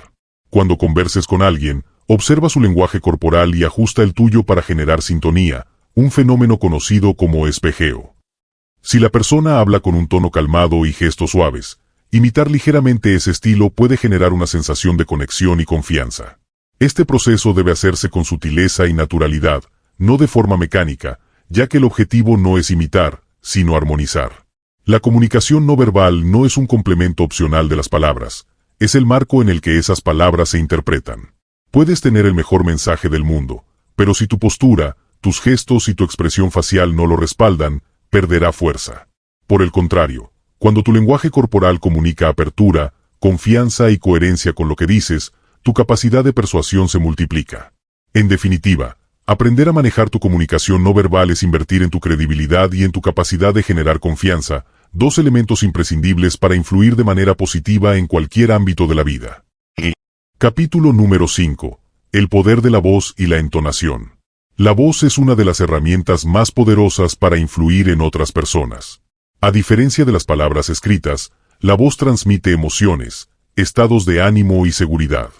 Cuando converses con alguien, observa su lenguaje corporal y ajusta el tuyo para generar sintonía, un fenómeno conocido como espejeo. Si la persona habla con un tono calmado y gestos suaves, imitar ligeramente ese estilo puede generar una sensación de conexión y confianza. Este proceso debe hacerse con sutileza y naturalidad, no de forma mecánica, ya que el objetivo no es imitar, sino armonizar. La comunicación no verbal no es un complemento opcional de las palabras, es el marco en el que esas palabras se interpretan. Puedes tener el mejor mensaje del mundo, pero si tu postura, tus gestos y tu expresión facial no lo respaldan, perderá fuerza. Por el contrario, cuando tu lenguaje corporal comunica apertura, confianza y coherencia con lo que dices, tu capacidad de persuasión se multiplica. En definitiva, aprender a manejar tu comunicación no verbal es invertir en tu credibilidad y en tu capacidad de generar confianza, dos elementos imprescindibles para influir de manera positiva en cualquier ámbito de la vida. Capítulo número 5. El poder de la voz y la entonación. La voz es una de las herramientas más poderosas para influir en otras personas. A diferencia de las palabras escritas, la voz transmite emociones, estados de ánimo y seguridad.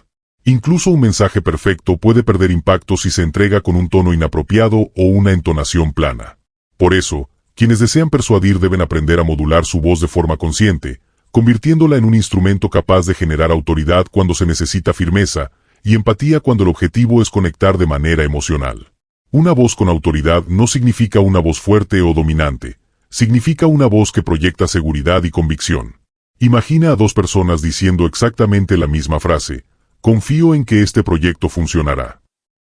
Incluso un mensaje perfecto puede perder impacto si se entrega con un tono inapropiado o una entonación plana. Por eso, quienes desean persuadir deben aprender a modular su voz de forma consciente, convirtiéndola en un instrumento capaz de generar autoridad cuando se necesita firmeza, y empatía cuando el objetivo es conectar de manera emocional. Una voz con autoridad no significa una voz fuerte o dominante, significa una voz que proyecta seguridad y convicción. Imagina a dos personas diciendo exactamente la misma frase: confío en que este proyecto funcionará.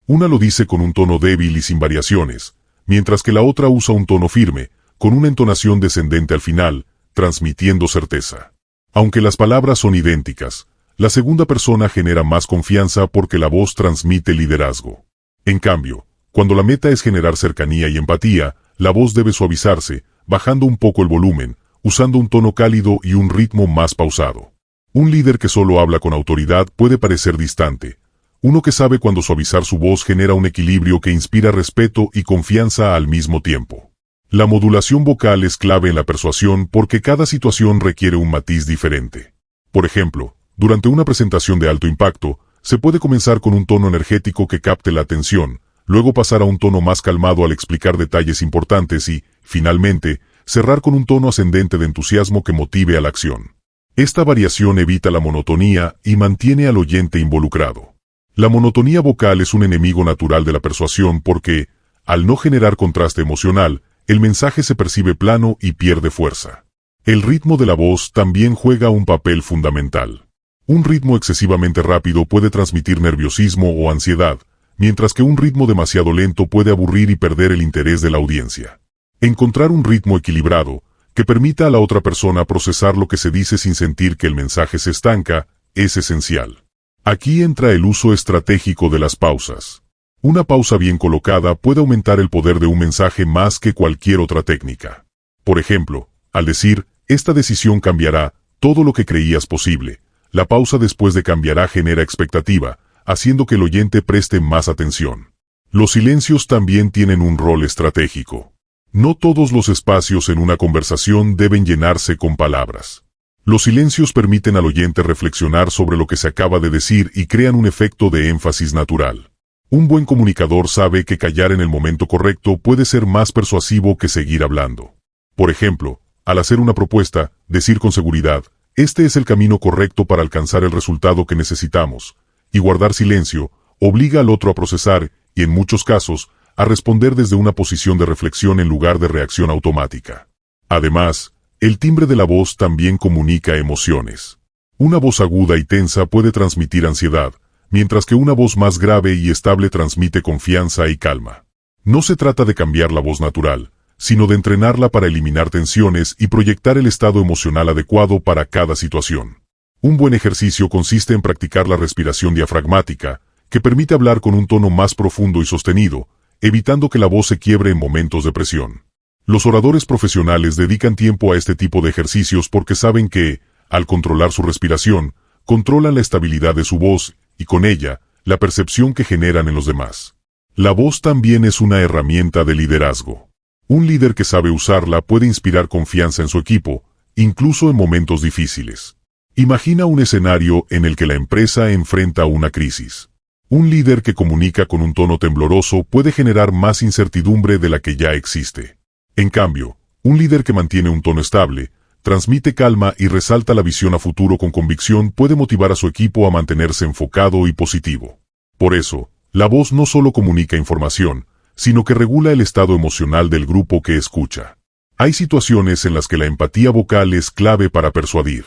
Una lo dice con un tono débil y sin variaciones, mientras que la otra usa un tono firme, con una entonación descendente al final, transmitiendo certeza. Aunque las palabras son idénticas, la segunda persona genera más confianza porque la voz transmite liderazgo. En cambio, cuando la meta es generar cercanía y empatía, la voz debe suavizarse, bajando un poco el volumen, usando un tono cálido y un ritmo más pausado. Un líder que solo habla con autoridad puede parecer distante. Uno que sabe cuándo suavizar su voz genera un equilibrio que inspira respeto y confianza al mismo tiempo. La modulación vocal es clave en la persuasión porque cada situación requiere un matiz diferente. Por ejemplo, durante una presentación de alto impacto, se puede comenzar con un tono energético que capte la atención, luego pasar a un tono más calmado al explicar detalles importantes y, finalmente, cerrar con un tono ascendente de entusiasmo que motive a la acción. Esta variación evita la monotonía y mantiene al oyente involucrado. La monotonía vocal es un enemigo natural de la persuasión porque, al no generar contraste emocional, el mensaje se percibe plano y pierde fuerza. El ritmo de la voz también juega un papel fundamental. Un ritmo excesivamente rápido puede transmitir nerviosismo o ansiedad, mientras que un ritmo demasiado lento puede aburrir y perder el interés de la audiencia. Encontrar un ritmo equilibrado, que permita a la otra persona procesar lo que se dice sin sentir que el mensaje se estanca, es esencial. Aquí entra el uso estratégico de las pausas. Una pausa bien colocada puede aumentar el poder de un mensaje más que cualquier otra técnica. Por ejemplo, al decir, esta decisión cambiará todo lo que creías posible, la pausa después de cambiará genera expectativa, haciendo que el oyente preste más atención. Los silencios también tienen un rol estratégico. No todos los espacios en una conversación deben llenarse con palabras. Los silencios permiten al oyente reflexionar sobre lo que se acaba de decir y crean un efecto de énfasis natural. Un buen comunicador sabe que callar en el momento correcto puede ser más persuasivo que seguir hablando. Por ejemplo, al hacer una propuesta, decir con seguridad, este es el camino correcto para alcanzar el resultado que necesitamos, y guardar silencio, obliga al otro a procesar, y en muchos casos, a responder desde una posición de reflexión en lugar de reacción automática. Además, el timbre de la voz también comunica emociones. Una voz aguda y tensa puede transmitir ansiedad, mientras que una voz más grave y estable transmite confianza y calma. No se trata de cambiar la voz natural, sino de entrenarla para eliminar tensiones y proyectar el estado emocional adecuado para cada situación. Un buen ejercicio consiste en practicar la respiración diafragmática, que permite hablar con un tono más profundo y sostenido, evitando que la voz se quiebre en momentos de presión. Los oradores profesionales dedican tiempo a este tipo de ejercicios porque saben que, al controlar su respiración, controlan la estabilidad de su voz y, con ella, la percepción que generan en los demás. La voz también es una herramienta de liderazgo. Un líder que sabe usarla puede inspirar confianza en su equipo, incluso en momentos difíciles. Imagina un escenario en el que la empresa enfrenta una crisis. Un líder que comunica con un tono tembloroso puede generar más incertidumbre de la que ya existe. En cambio, un líder que mantiene un tono estable, transmite calma y resalta la visión a futuro con convicción puede motivar a su equipo a mantenerse enfocado y positivo. Por eso, la voz no solo comunica información, sino que regula el estado emocional del grupo que escucha. Hay situaciones en las que la empatía vocal es clave para persuadir.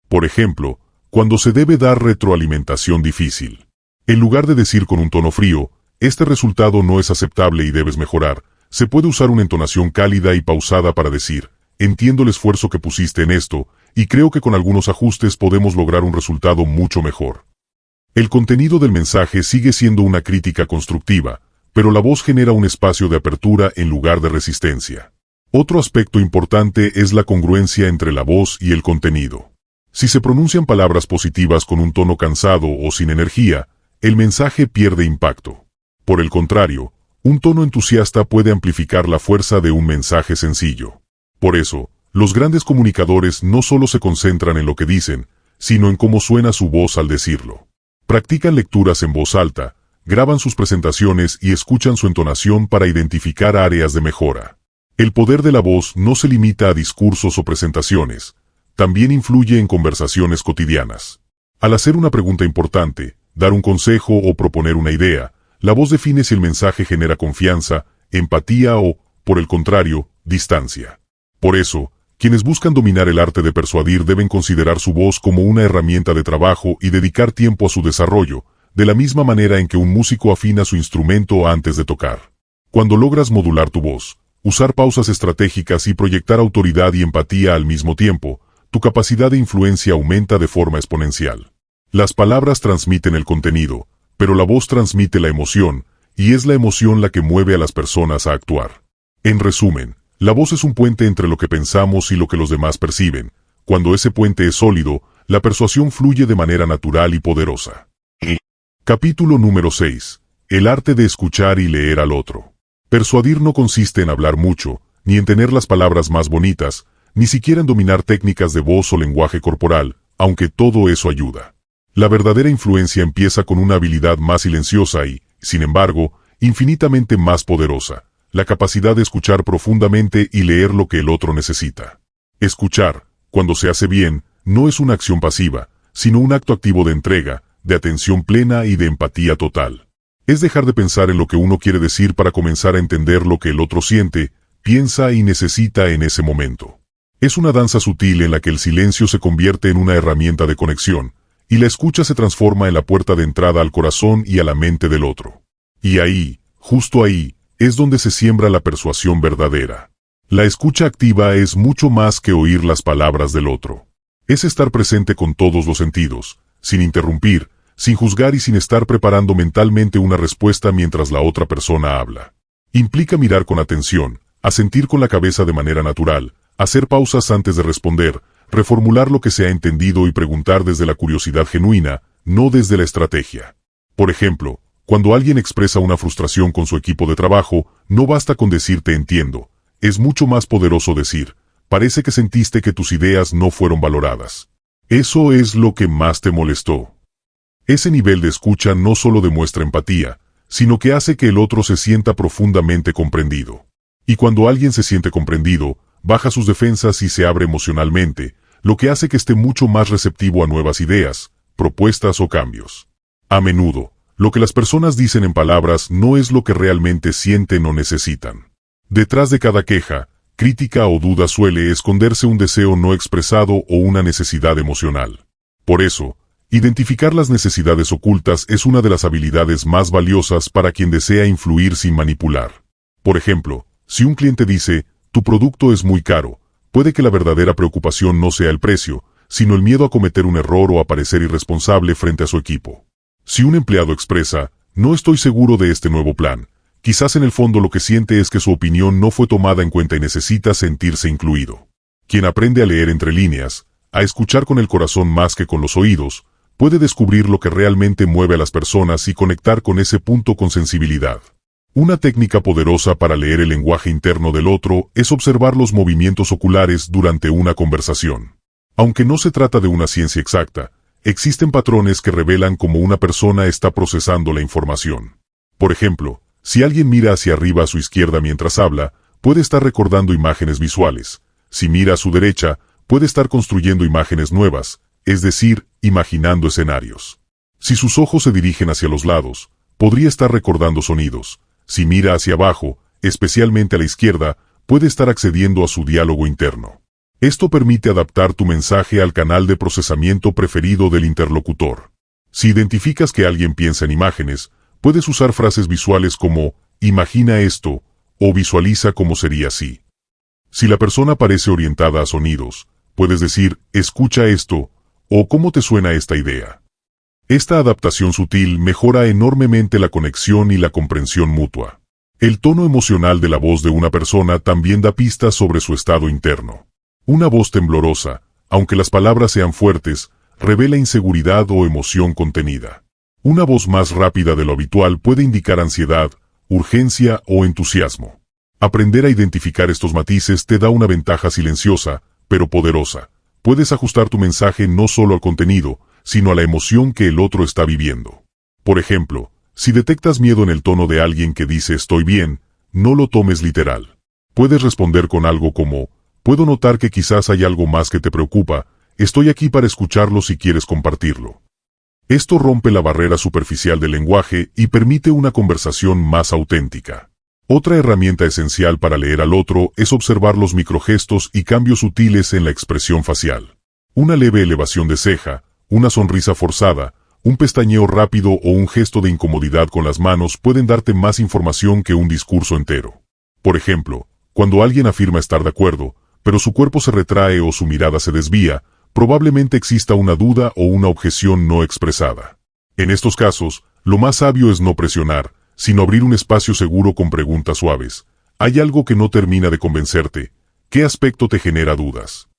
Por ejemplo, cuando se debe dar retroalimentación difícil. En lugar de decir con un tono frío, este resultado no es aceptable y debes mejorar, se puede usar una entonación cálida y pausada para decir, entiendo el esfuerzo que pusiste en esto, y creo que con algunos ajustes podemos lograr un resultado mucho mejor. El contenido del mensaje sigue siendo una crítica constructiva, pero la voz genera un espacio de apertura en lugar de resistencia. Otro aspecto importante es la congruencia entre la voz y el contenido. Si se pronuncian palabras positivas con un tono cansado o sin energía, el mensaje pierde impacto. Por el contrario, un tono entusiasta puede amplificar la fuerza de un mensaje sencillo. Por eso, los grandes comunicadores no solo se concentran en lo que dicen, sino en cómo suena su voz al decirlo. Practican lecturas en voz alta, graban sus presentaciones y escuchan su entonación para identificar áreas de mejora. El poder de la voz no se limita a discursos o presentaciones, también influye en conversaciones cotidianas. Al hacer una pregunta importante, dar un consejo o proponer una idea, la voz define si el mensaje genera confianza, empatía o, por el contrario, distancia. Por eso, quienes buscan dominar el arte de persuadir deben considerar su voz como una herramienta de trabajo y dedicar tiempo a su desarrollo, de la misma manera en que un músico afina su instrumento antes de tocar. Cuando logras modular tu voz, usar pausas estratégicas y proyectar autoridad y empatía al mismo tiempo, tu capacidad de influencia aumenta de forma exponencial. Las palabras transmiten el contenido, pero la voz transmite la emoción, y es la emoción la que mueve a las personas a actuar. En resumen, la voz es un puente entre lo que pensamos y lo que los demás perciben. Cuando ese puente es sólido, la persuasión fluye de manera natural y poderosa. Capítulo número 6. El arte de escuchar y leer al otro. Persuadir no consiste en hablar mucho, ni en tener las palabras más bonitas, ni siquiera en dominar técnicas de voz o lenguaje corporal, aunque todo eso ayuda. La verdadera influencia empieza con una habilidad más silenciosa y, sin embargo, infinitamente más poderosa, la capacidad de escuchar profundamente y leer lo que el otro necesita. Escuchar, cuando se hace bien, no es una acción pasiva, sino un acto activo de entrega, de atención plena y de empatía total. Es dejar de pensar en lo que uno quiere decir para comenzar a entender lo que el otro siente, piensa y necesita en ese momento. Es una danza sutil en la que el silencio se convierte en una herramienta de conexión, y la escucha se transforma en la puerta de entrada al corazón y a la mente del otro. Y ahí, justo ahí, es donde se siembra la persuasión verdadera. La escucha activa es mucho más que oír las palabras del otro. Es estar presente con todos los sentidos, sin interrumpir, sin juzgar y sin estar preparando mentalmente una respuesta mientras la otra persona habla. Implica mirar con atención, asentir con la cabeza de manera natural, hacer pausas antes de responder, reformular lo que se ha entendido y preguntar desde la curiosidad genuina, no desde la estrategia. Por ejemplo, cuando alguien expresa una frustración con su equipo de trabajo, no basta con decir te entiendo. Es mucho más poderoso decir, parece que sentiste que tus ideas no fueron valoradas. Eso es lo que más te molestó. Ese nivel de escucha no solo demuestra empatía, sino que hace que el otro se sienta profundamente comprendido. Y cuando alguien se siente comprendido, baja sus defensas y se abre emocionalmente, lo que hace que esté mucho más receptivo a nuevas ideas, propuestas o cambios. A menudo, lo que las personas dicen en palabras no es lo que realmente sienten o necesitan. Detrás de cada queja, crítica o duda suele esconderse un deseo no expresado o una necesidad emocional. Por eso, identificar las necesidades ocultas es una de las habilidades más valiosas para quien desea influir sin manipular. Por ejemplo, si un cliente dice, tu producto es muy caro, puede que la verdadera preocupación no sea el precio, sino el miedo a cometer un error o a parecer irresponsable frente a su equipo. Si un empleado expresa, no estoy seguro de este nuevo plan, quizás en el fondo lo que siente es que su opinión no fue tomada en cuenta y necesita sentirse incluido. Quien aprende a leer entre líneas, a escuchar con el corazón más que con los oídos, puede descubrir lo que realmente mueve a las personas y conectar con ese punto con sensibilidad. Una técnica poderosa para leer el lenguaje interno del otro es observar los movimientos oculares durante una conversación. Aunque no se trata de una ciencia exacta, existen patrones que revelan cómo una persona está procesando la información. Por ejemplo, si alguien mira hacia arriba a su izquierda mientras habla, puede estar recordando imágenes visuales. Si mira a su derecha, puede estar construyendo imágenes nuevas, es decir, imaginando escenarios. Si sus ojos se dirigen hacia los lados, podría estar recordando sonidos. Si mira hacia abajo, especialmente a la izquierda, puede estar accediendo a su diálogo interno. Esto permite adaptar tu mensaje al canal de procesamiento preferido del interlocutor. Si identificas que alguien piensa en imágenes, puedes usar frases visuales como, imagina esto, o visualiza cómo sería así. Si la persona parece orientada a sonidos, puedes decir, escucha esto, o cómo te suena esta idea. Esta adaptación sutil mejora enormemente la conexión y la comprensión mutua. El tono emocional de la voz de una persona también da pistas sobre su estado interno. Una voz temblorosa, aunque las palabras sean fuertes, revela inseguridad o emoción contenida. Una voz más rápida de lo habitual puede indicar ansiedad, urgencia o entusiasmo. Aprender a identificar estos matices te da una ventaja silenciosa, pero poderosa. Puedes ajustar tu mensaje no solo al contenido, sino a la emoción que el otro está viviendo. Por ejemplo, si detectas miedo en el tono de alguien que dice estoy bien, no lo tomes literal. Puedes responder con algo como, puedo notar que quizás hay algo más que te preocupa, estoy aquí para escucharlo si quieres compartirlo. Esto rompe la barrera superficial del lenguaje y permite una conversación más auténtica. Otra herramienta esencial para leer al otro es observar los microgestos y cambios sutiles en la expresión facial. Una leve elevación de ceja, una sonrisa forzada, un pestañeo rápido o un gesto de incomodidad con las manos pueden darte más información que un discurso entero. Por ejemplo, cuando alguien afirma estar de acuerdo, pero su cuerpo se retrae o su mirada se desvía, probablemente exista una duda o una objeción no expresada. En estos casos, lo más sabio es no presionar, sino abrir un espacio seguro con preguntas suaves. ¿Hay algo que no termina de convencerte? ¿Qué aspecto te genera dudas?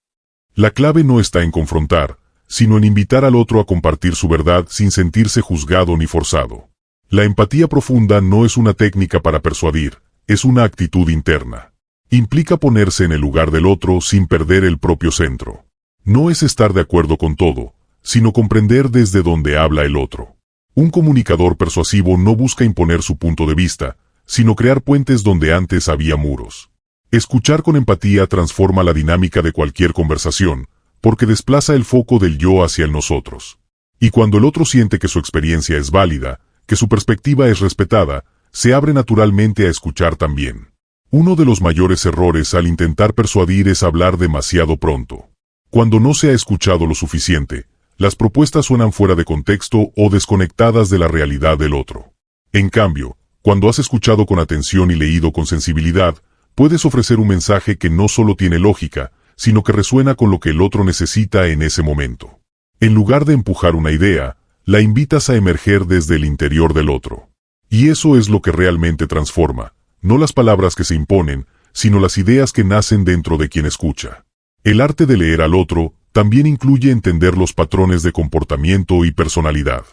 La clave no está en confrontar, sino en invitar al otro a compartir su verdad sin sentirse juzgado ni forzado. La empatía profunda no es una técnica para persuadir, es una actitud interna. Implica ponerse en el lugar del otro sin perder el propio centro. No es estar de acuerdo con todo, sino comprender desde dónde habla el otro. Un comunicador persuasivo no busca imponer su punto de vista, sino crear puentes donde antes había muros. Escuchar con empatía transforma la dinámica de cualquier conversación, porque desplaza el foco del yo hacia el nosotros. Y cuando el otro siente que su experiencia es válida, que su perspectiva es respetada, se abre naturalmente a escuchar también. Uno de los mayores errores al intentar persuadir es hablar demasiado pronto. Cuando no se ha escuchado lo suficiente, las propuestas suenan fuera de contexto o desconectadas de la realidad del otro. En cambio, cuando has escuchado con atención y leído con sensibilidad, puedes ofrecer un mensaje que no solo tiene lógica, sino que resuena con lo que el otro necesita en ese momento. En lugar de empujar una idea, la invitas a emerger desde el interior del otro. Y eso es lo que realmente transforma, no las palabras que se imponen, sino las ideas que nacen dentro de quien escucha. El arte de leer al otro también incluye entender los patrones de comportamiento y personalidad.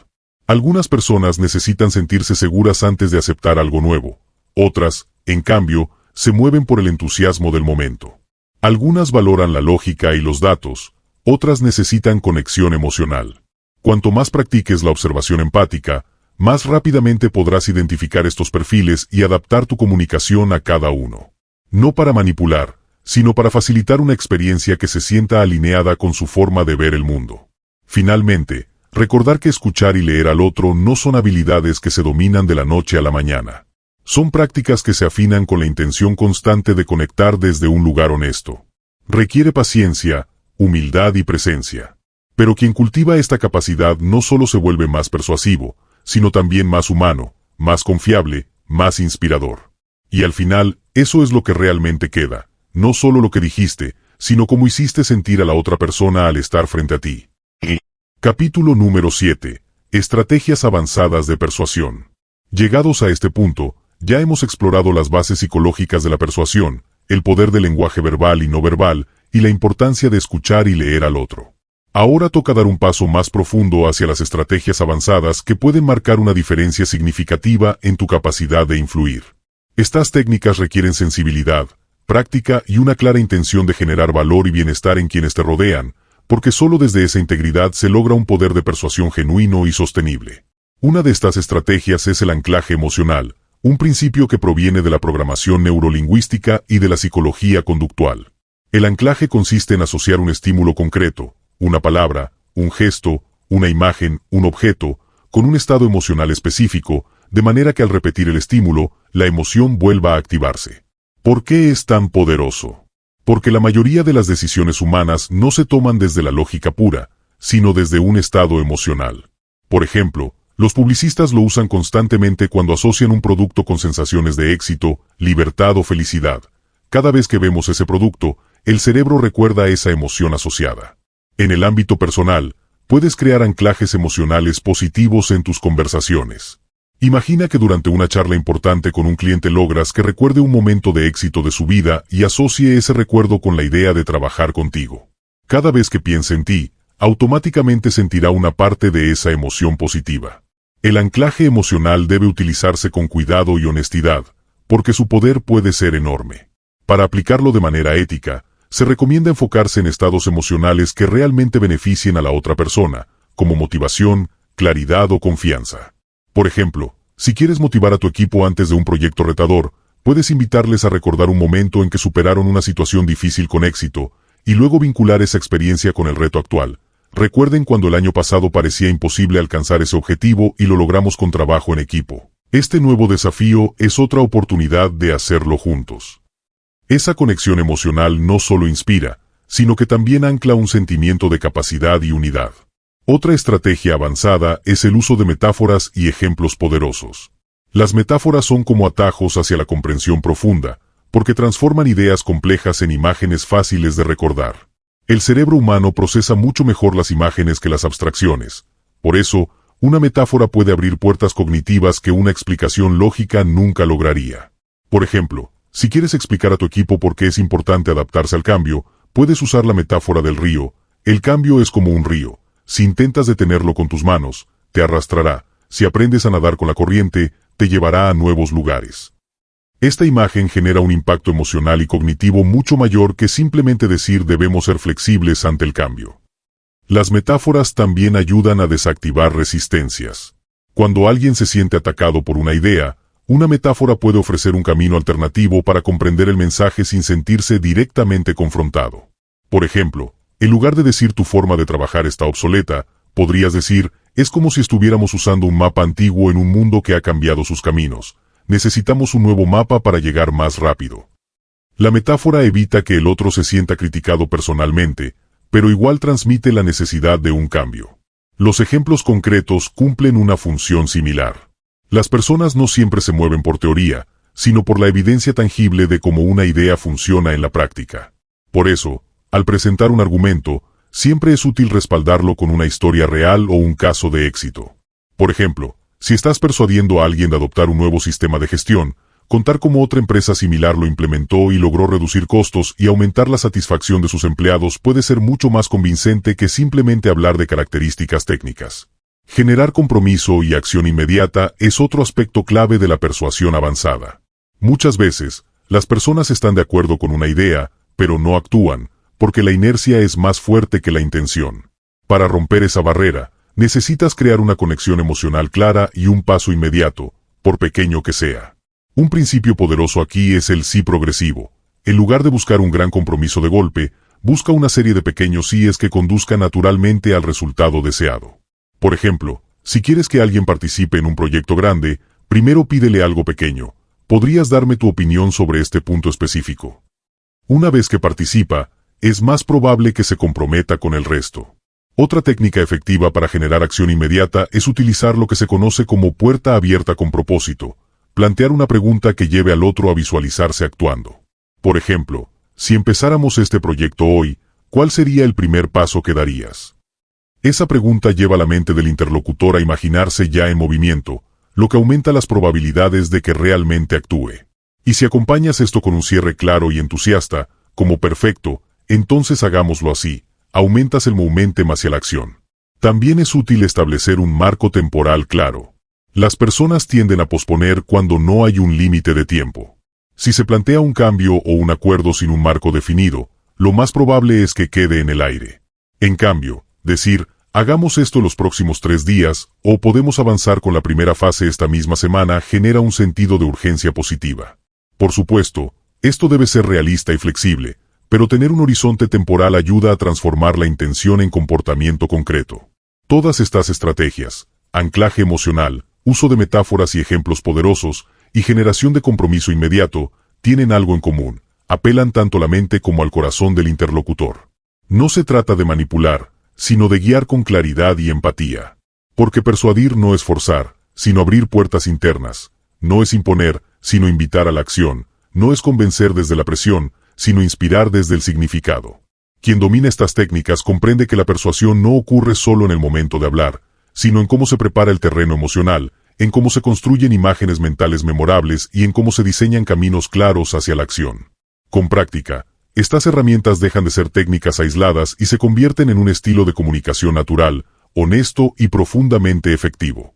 Algunas personas necesitan sentirse seguras antes de aceptar algo nuevo. Otras, en cambio, se mueven por el entusiasmo del momento. Algunas valoran la lógica y los datos, otras necesitan conexión emocional. Cuanto más practiques la observación empática, más rápidamente podrás identificar estos perfiles y adaptar tu comunicación a cada uno. No para manipular, sino para facilitar una experiencia que se sienta alineada con su forma de ver el mundo. Finalmente, recordar que escuchar y leer al otro no son habilidades que se dominan de la noche a la mañana. Son prácticas que se afinan con la intención constante de conectar desde un lugar honesto. Requiere paciencia, humildad y presencia. Pero quien cultiva esta capacidad no solo se vuelve más persuasivo, sino también más humano, más confiable, más inspirador. Y al final, eso es lo que realmente queda, no solo lo que dijiste, sino cómo hiciste sentir a la otra persona al estar frente a ti. Capítulo número 7. Estrategias avanzadas de persuasión. Llegados a este punto, ya hemos explorado las bases psicológicas de la persuasión, el poder del lenguaje verbal y no verbal, y la importancia de escuchar y leer al otro. Ahora toca dar un paso más profundo hacia las estrategias avanzadas que pueden marcar una diferencia significativa en tu capacidad de influir. Estas técnicas requieren sensibilidad, práctica y una clara intención de generar valor y bienestar en quienes te rodean, porque solo desde esa integridad se logra un poder de persuasión genuino y sostenible. Una de estas estrategias es el anclaje emocional, un principio que proviene de la programación neurolingüística y de la psicología conductual. El anclaje consiste en asociar un estímulo concreto, una palabra, un gesto, una imagen, un objeto, con un estado emocional específico, de manera que al repetir el estímulo, la emoción vuelva a activarse. ¿Por qué es tan poderoso? Porque la mayoría de las decisiones humanas no se toman desde la lógica pura, sino desde un estado emocional. Por ejemplo, los publicistas lo usan constantemente cuando asocian un producto con sensaciones de éxito, libertad o felicidad. Cada vez que vemos ese producto, el cerebro recuerda esa emoción asociada. En el ámbito personal, puedes crear anclajes emocionales positivos en tus conversaciones. Imagina que durante una charla importante con un cliente logras que recuerde un momento de éxito de su vida y asocie ese recuerdo con la idea de trabajar contigo. Cada vez que piense en ti, automáticamente sentirá una parte de esa emoción positiva. El anclaje emocional debe utilizarse con cuidado y honestidad, porque su poder puede ser enorme. Para aplicarlo de manera ética, se recomienda enfocarse en estados emocionales que realmente beneficien a la otra persona, como motivación, claridad o confianza. Por ejemplo, si quieres motivar a tu equipo antes de un proyecto retador, puedes invitarles a recordar un momento en que superaron una situación difícil con éxito, y luego vincular esa experiencia con el reto actual. Recuerden cuando el año pasado parecía imposible alcanzar ese objetivo y lo logramos con trabajo en equipo. Este nuevo desafío es otra oportunidad de hacerlo juntos. Esa conexión emocional no solo inspira, sino que también ancla un sentimiento de capacidad y unidad. Otra estrategia avanzada es el uso de metáforas y ejemplos poderosos. Las metáforas son como atajos hacia la comprensión profunda, porque transforman ideas complejas en imágenes fáciles de recordar. El cerebro humano procesa mucho mejor las imágenes que las abstracciones. Por eso, una metáfora puede abrir puertas cognitivas que una explicación lógica nunca lograría. Por ejemplo, si quieres explicar a tu equipo por qué es importante adaptarse al cambio, puedes usar la metáfora del río. El cambio es como un río. Si intentas detenerlo con tus manos, te arrastrará. Si aprendes a nadar con la corriente, te llevará a nuevos lugares. Esta imagen genera un impacto emocional y cognitivo mucho mayor que simplemente decir debemos ser flexibles ante el cambio. Las metáforas también ayudan a desactivar resistencias. Cuando alguien se siente atacado por una idea, una metáfora puede ofrecer un camino alternativo para comprender el mensaje sin sentirse directamente confrontado. Por ejemplo, en lugar de decir tu forma de trabajar está obsoleta, podrías decir, es como si estuviéramos usando un mapa antiguo en un mundo que ha cambiado sus caminos. Necesitamos un nuevo mapa para llegar más rápido. La metáfora evita que el otro se sienta criticado personalmente, pero igual transmite la necesidad de un cambio. Los ejemplos concretos cumplen una función similar. Las personas no siempre se mueven por teoría, sino por la evidencia tangible de cómo una idea funciona en la práctica. Por eso, al presentar un argumento, siempre es útil respaldarlo con una historia real o un caso de éxito. Por ejemplo, si estás persuadiendo a alguien de adoptar un nuevo sistema de gestión, contar cómo otra empresa similar lo implementó y logró reducir costos y aumentar la satisfacción de sus empleados puede ser mucho más convincente que simplemente hablar de características técnicas. Generar compromiso y acción inmediata es otro aspecto clave de la persuasión avanzada. Muchas veces, las personas están de acuerdo con una idea, pero no actúan, porque la inercia es más fuerte que la intención. Para romper esa barrera, necesitas crear una conexión emocional clara y un paso inmediato, por pequeño que sea. Un principio poderoso aquí es el sí progresivo. En lugar de buscar un gran compromiso de golpe, busca una serie de pequeños síes que conduzcan naturalmente al resultado deseado. Por ejemplo, si quieres que alguien participe en un proyecto grande, primero pídele algo pequeño. ¿Podrías darme tu opinión sobre este punto específico? Una vez que participa, es más probable que se comprometa con el resto. Otra técnica efectiva para generar acción inmediata es utilizar lo que se conoce como puerta abierta con propósito. Plantear una pregunta que lleve al otro a visualizarse actuando. Por ejemplo, si empezáramos este proyecto hoy, ¿cuál sería el primer paso que darías? Esa pregunta lleva a la mente del interlocutor a imaginarse ya en movimiento, lo que aumenta las probabilidades de que realmente actúe. Y si acompañas esto con un cierre claro y entusiasta, como perfecto, entonces hagámoslo así, aumentas el momentum hacia la acción. También es útil establecer un marco temporal claro. Las personas tienden a posponer cuando no hay un límite de tiempo. Si se plantea un cambio o un acuerdo sin un marco definido, lo más probable es que quede en el aire. En cambio, decir, hagamos esto los próximos 3 días, o podemos avanzar con la primera fase esta misma semana genera un sentido de urgencia positiva. Por supuesto, esto debe ser realista y flexible, pero tener un horizonte temporal ayuda a transformar la intención en comportamiento concreto. Todas estas estrategias, anclaje emocional, uso de metáforas y ejemplos poderosos, y generación de compromiso inmediato, tienen algo en común, apelan tanto a la mente como al corazón del interlocutor. No se trata de manipular, sino de guiar con claridad y empatía. Porque persuadir no es forzar, sino abrir puertas internas, no es imponer, sino invitar a la acción, no es convencer desde la presión, sino inspirar desde el significado. Quien domina estas técnicas comprende que la persuasión no ocurre solo en el momento de hablar, sino en cómo se prepara el terreno emocional, en cómo se construyen imágenes mentales memorables y en cómo se diseñan caminos claros hacia la acción. Con práctica, estas herramientas dejan de ser técnicas aisladas y se convierten en un estilo de comunicación natural, honesto y profundamente efectivo.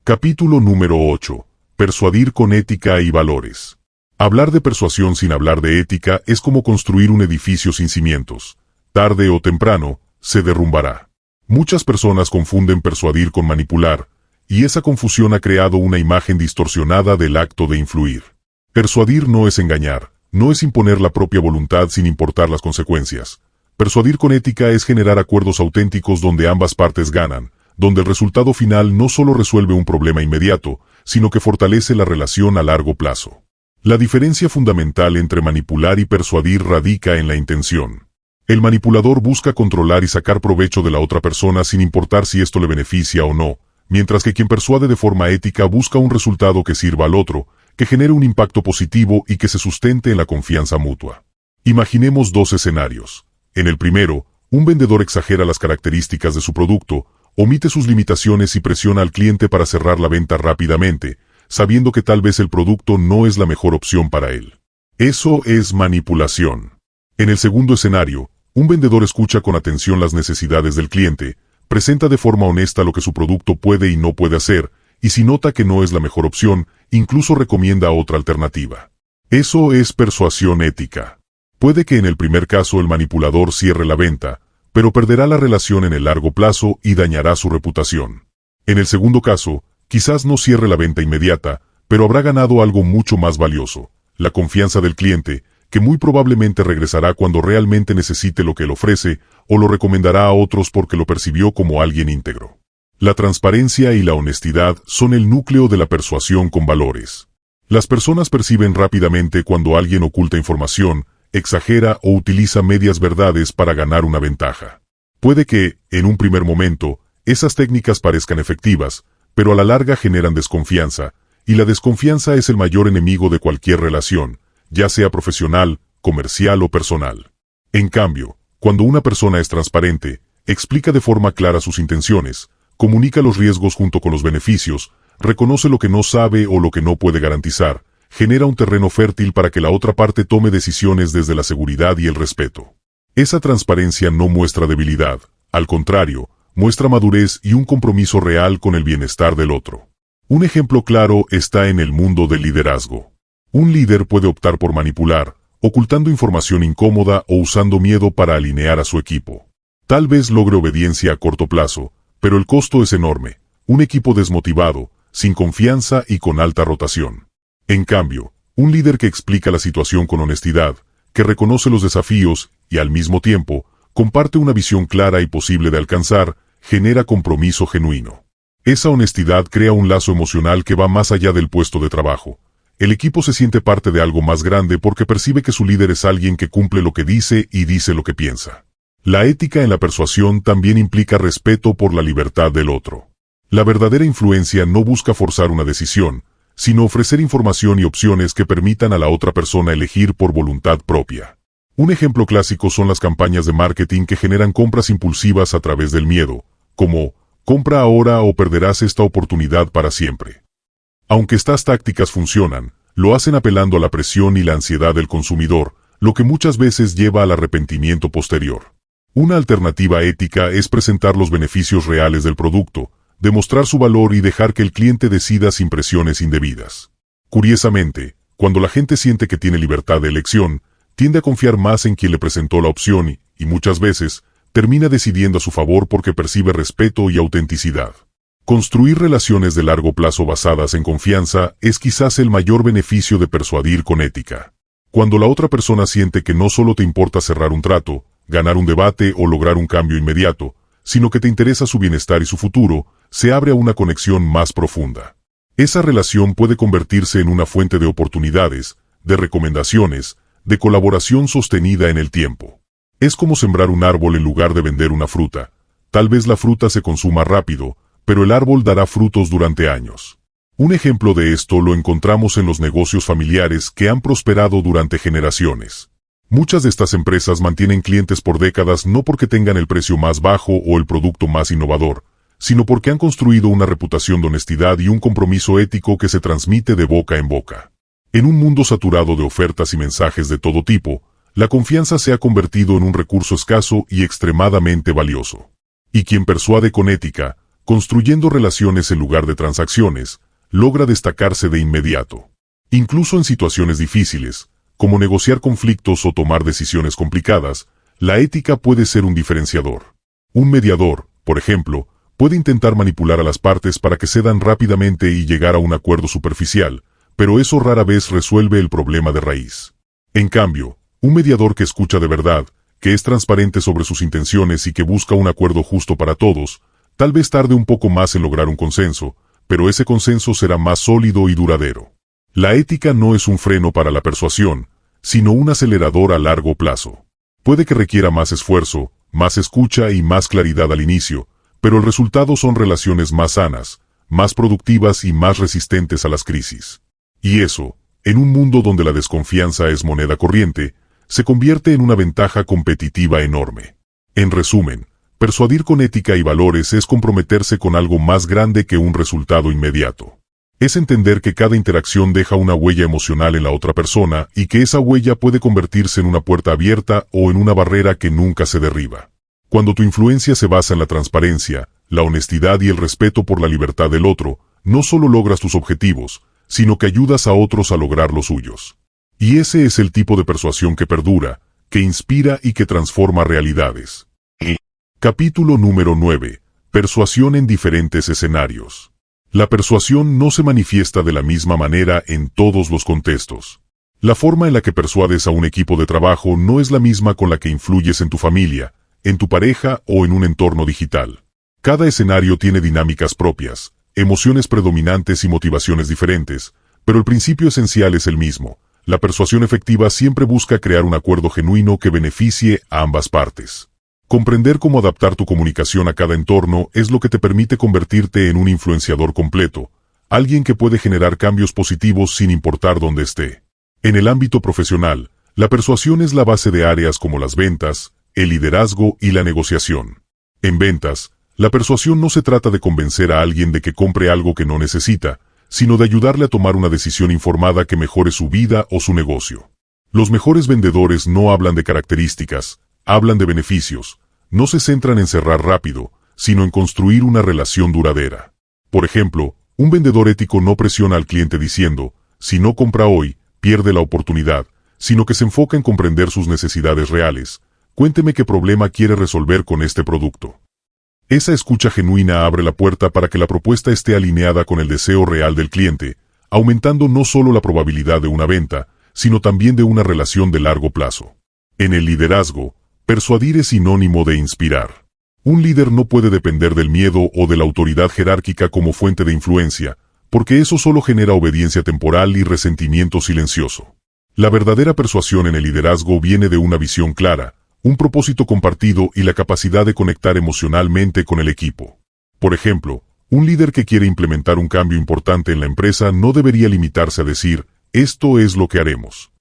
Capítulo número 8. Persuadir con ética y valores. Hablar de persuasión sin hablar de ética es como construir un edificio sin cimientos. Tarde o temprano, se derrumbará. Muchas personas confunden persuadir con manipular, y esa confusión ha creado una imagen distorsionada del acto de influir. Persuadir no es engañar, no es imponer la propia voluntad sin importar las consecuencias. Persuadir con ética es generar acuerdos auténticos donde ambas partes ganan, donde el resultado final no solo resuelve un problema inmediato, sino que fortalece la relación a largo plazo. La diferencia fundamental entre manipular y persuadir radica en la intención. El manipulador busca controlar y sacar provecho de la otra persona sin importar si esto le beneficia o no, mientras que quien persuade de forma ética busca un resultado que sirva al otro, que genere un impacto positivo y que se sustente en la confianza mutua. Imaginemos dos escenarios. En el primero, un vendedor exagera las características de su producto, omite sus limitaciones y presiona al cliente para cerrar la venta rápidamente, sabiendo que tal vez el producto no es la mejor opción para él. Eso es manipulación. En el segundo escenario, un vendedor escucha con atención las necesidades del cliente, presenta de forma honesta lo que su producto puede y no puede hacer, y si nota que no es la mejor opción, incluso recomienda otra alternativa. Eso es persuasión ética. Puede que en el primer caso el manipulador cierre la venta, pero perderá la relación en el largo plazo y dañará su reputación. En el segundo caso, quizás no cierre la venta inmediata, pero habrá ganado algo mucho más valioso, la confianza del cliente, que muy probablemente regresará cuando realmente necesite lo que él ofrece, o lo recomendará a otros porque lo percibió como alguien íntegro. La transparencia y la honestidad son el núcleo de la persuasión con valores. Las personas perciben rápidamente cuando alguien oculta información, exagera o utiliza medias verdades para ganar una ventaja. Puede que, en un primer momento, esas técnicas parezcan efectivas, pero a la larga generan desconfianza, y la desconfianza es el mayor enemigo de cualquier relación, ya sea profesional, comercial o personal. En cambio, cuando una persona es transparente, explica de forma clara sus intenciones, comunica los riesgos junto con los beneficios, reconoce lo que no sabe o lo que no puede garantizar, genera un terreno fértil para que la otra parte tome decisiones desde la seguridad y el respeto. Esa transparencia no muestra debilidad, al contrario, muestra madurez y un compromiso real con el bienestar del otro. Un ejemplo claro está en el mundo del liderazgo. Un líder puede optar por manipular, ocultando información incómoda o usando miedo para alinear a su equipo. Tal vez logre obediencia a corto plazo, pero el costo es enorme, un equipo desmotivado, sin confianza y con alta rotación. En cambio, un líder que explica la situación con honestidad, que reconoce los desafíos y al mismo tiempo, comparte una visión clara y posible de alcanzar, genera compromiso genuino. Esa honestidad crea un lazo emocional que va más allá del puesto de trabajo. El equipo se siente parte de algo más grande porque percibe que su líder es alguien que cumple lo que dice y dice lo que piensa. La ética en la persuasión también implica respeto por la libertad del otro. La verdadera influencia no busca forzar una decisión, sino ofrecer información y opciones que permitan a la otra persona elegir por voluntad propia. Un ejemplo clásico son las campañas de marketing que generan compras impulsivas a través del miedo, como «compra ahora o perderás esta oportunidad para siempre». Aunque estas tácticas funcionan, lo hacen apelando a la presión y la ansiedad del consumidor, lo que muchas veces lleva al arrepentimiento posterior. Una alternativa ética es presentar los beneficios reales del producto, demostrar su valor y dejar que el cliente decida sin presiones indebidas. Curiosamente, cuando la gente siente que tiene libertad de elección, tiende a confiar más en quien le presentó la opción y muchas veces, termina decidiendo a su favor porque percibe respeto y autenticidad. Construir relaciones de largo plazo basadas en confianza es quizás el mayor beneficio de persuadir con ética. Cuando la otra persona siente que no solo te importa cerrar un trato, ganar un debate o lograr un cambio inmediato, sino que te interesa su bienestar y su futuro, se abre a una conexión más profunda. Esa relación puede convertirse en una fuente de oportunidades, de recomendaciones, de colaboración sostenida en el tiempo. Es como sembrar un árbol en lugar de vender una fruta. Tal vez la fruta se consuma rápido, pero el árbol dará frutos durante años. Un ejemplo de esto lo encontramos en los negocios familiares que han prosperado durante generaciones. Muchas de estas empresas mantienen clientes por décadas no porque tengan el precio más bajo o el producto más innovador, sino porque han construido una reputación de honestidad y un compromiso ético que se transmite de boca en boca. En un mundo saturado de ofertas y mensajes de todo tipo, la confianza se ha convertido en un recurso escaso y extremadamente valioso. Y quien persuade con ética, construyendo relaciones en lugar de transacciones, logra destacarse de inmediato. Incluso en situaciones difíciles, como negociar conflictos o tomar decisiones complicadas, la ética puede ser un diferenciador. Un mediador, por ejemplo, puede intentar manipular a las partes para que cedan rápidamente y llegar a un acuerdo superficial, pero eso rara vez resuelve el problema de raíz. En cambio, un mediador que escucha de verdad, que es transparente sobre sus intenciones y que busca un acuerdo justo para todos, tal vez tarde un poco más en lograr un consenso, pero ese consenso será más sólido y duradero. La ética no es un freno para la persuasión, sino un acelerador a largo plazo. Puede que requiera más esfuerzo, más escucha y más claridad al inicio, pero el resultado son relaciones más sanas, más productivas y más resistentes a las crisis. Y eso, en un mundo donde la desconfianza es moneda corriente, se convierte en una ventaja competitiva enorme. En resumen, persuadir con ética y valores es comprometerse con algo más grande que un resultado inmediato. Es entender que cada interacción deja una huella emocional en la otra persona y que esa huella puede convertirse en una puerta abierta o en una barrera que nunca se derriba. Cuando tu influencia se basa en la transparencia, la honestidad y el respeto por la libertad del otro, no solo logras tus objetivos, sino que ayudas a otros a lograr los suyos. Y ese es el tipo de persuasión que perdura, que inspira y que transforma realidades. Capítulo número 9. Persuasión en diferentes escenarios. La persuasión no se manifiesta de la misma manera en todos los contextos. La forma en la que persuades a un equipo de trabajo no es la misma con la que influyes en tu familia, en tu pareja o en un entorno digital. Cada escenario tiene dinámicas propias, emociones predominantes y motivaciones diferentes, pero el principio esencial es el mismo. La persuasión efectiva siempre busca crear un acuerdo genuino que beneficie a ambas partes. Comprender cómo adaptar tu comunicación a cada entorno es lo que te permite convertirte en un influenciador completo, alguien que puede generar cambios positivos sin importar dónde esté. En el ámbito profesional, la persuasión es la base de áreas como las ventas, el liderazgo y la negociación. En ventas, la persuasión no se trata de convencer a alguien de que compre algo que no necesita, sino de ayudarle a tomar una decisión informada que mejore su vida o su negocio. Los mejores vendedores no hablan de características, hablan de beneficios, no se centran en cerrar rápido, sino en construir una relación duradera. Por ejemplo, un vendedor ético no presiona al cliente diciendo, si no compra hoy, pierde la oportunidad, sino que se enfoca en comprender sus necesidades reales. Cuénteme qué problema quiere resolver con este producto. Esa escucha genuina abre la puerta para que la propuesta esté alineada con el deseo real del cliente, aumentando no solo la probabilidad de una venta, sino también de una relación de largo plazo. En el liderazgo, persuadir es sinónimo de inspirar. Un líder no puede depender del miedo o de la autoridad jerárquica como fuente de influencia, porque eso solo genera obediencia temporal y resentimiento silencioso. La verdadera persuasión en el liderazgo viene de una visión clara, un propósito compartido y la capacidad de conectar emocionalmente con el equipo. Por ejemplo, un líder que quiere implementar un cambio importante en la empresa no debería limitarse a decir, esto es lo que haremos.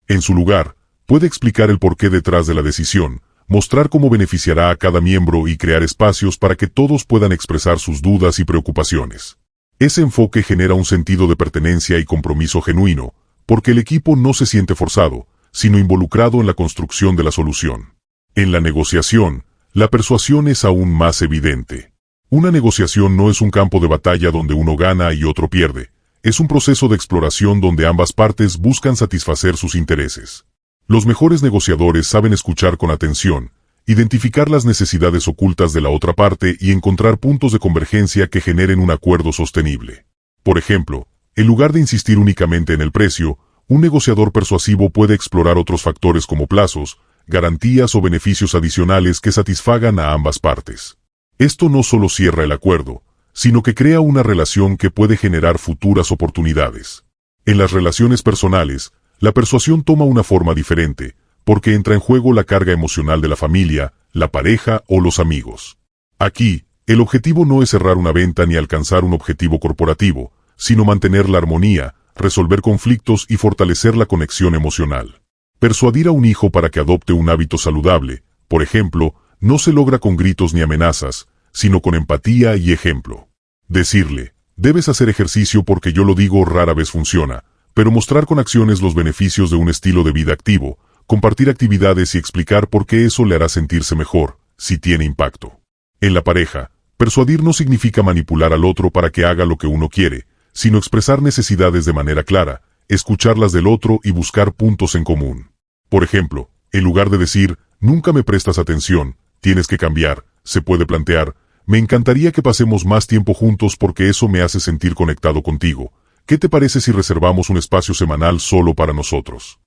En su lugar, puede explicar el porqué detrás de la decisión, mostrar cómo beneficiará a cada miembro y crear espacios para que todos puedan expresar sus dudas y preocupaciones. Ese enfoque genera un sentido de pertenencia y compromiso genuino, porque el equipo no se siente forzado, sino involucrado en la construcción de la solución. En la negociación, la persuasión es aún más evidente. Una negociación no es un campo de batalla donde uno gana y otro pierde, es un proceso de exploración donde ambas partes buscan satisfacer sus intereses. Los mejores negociadores saben escuchar con atención, identificar las necesidades ocultas de la otra parte y encontrar puntos de convergencia que generen un acuerdo sostenible. Por ejemplo, en lugar de insistir únicamente en el precio, un negociador persuasivo puede explorar otros factores como plazos, garantías o beneficios adicionales que satisfagan a ambas partes. Esto no solo cierra el acuerdo, sino que crea una relación que puede generar futuras oportunidades. En las relaciones personales, la persuasión toma una forma diferente, porque entra en juego la carga emocional de la familia, la pareja o los amigos. Aquí, el objetivo no es cerrar una venta ni alcanzar un objetivo corporativo, sino mantener la armonía, resolver conflictos y fortalecer la conexión emocional. Persuadir a un hijo para que adopte un hábito saludable, por ejemplo, no se logra con gritos ni amenazas, sino con empatía y ejemplo. Decirle, debes hacer ejercicio porque yo lo digo rara vez funciona, pero mostrar con acciones los beneficios de un estilo de vida activo, compartir actividades y explicar por qué eso le hará sentirse mejor, si tiene impacto. En la pareja, persuadir no significa manipular al otro para que haga lo que uno quiere, sino expresar necesidades de manera clara, escuchar las del otro y buscar puntos en común. Por ejemplo, en lugar de decir, nunca me prestas atención, tienes que cambiar, se puede plantear, me encantaría que pasemos más tiempo juntos porque eso me hace sentir conectado contigo. ¿Qué te parece si reservamos un espacio semanal solo para nosotros?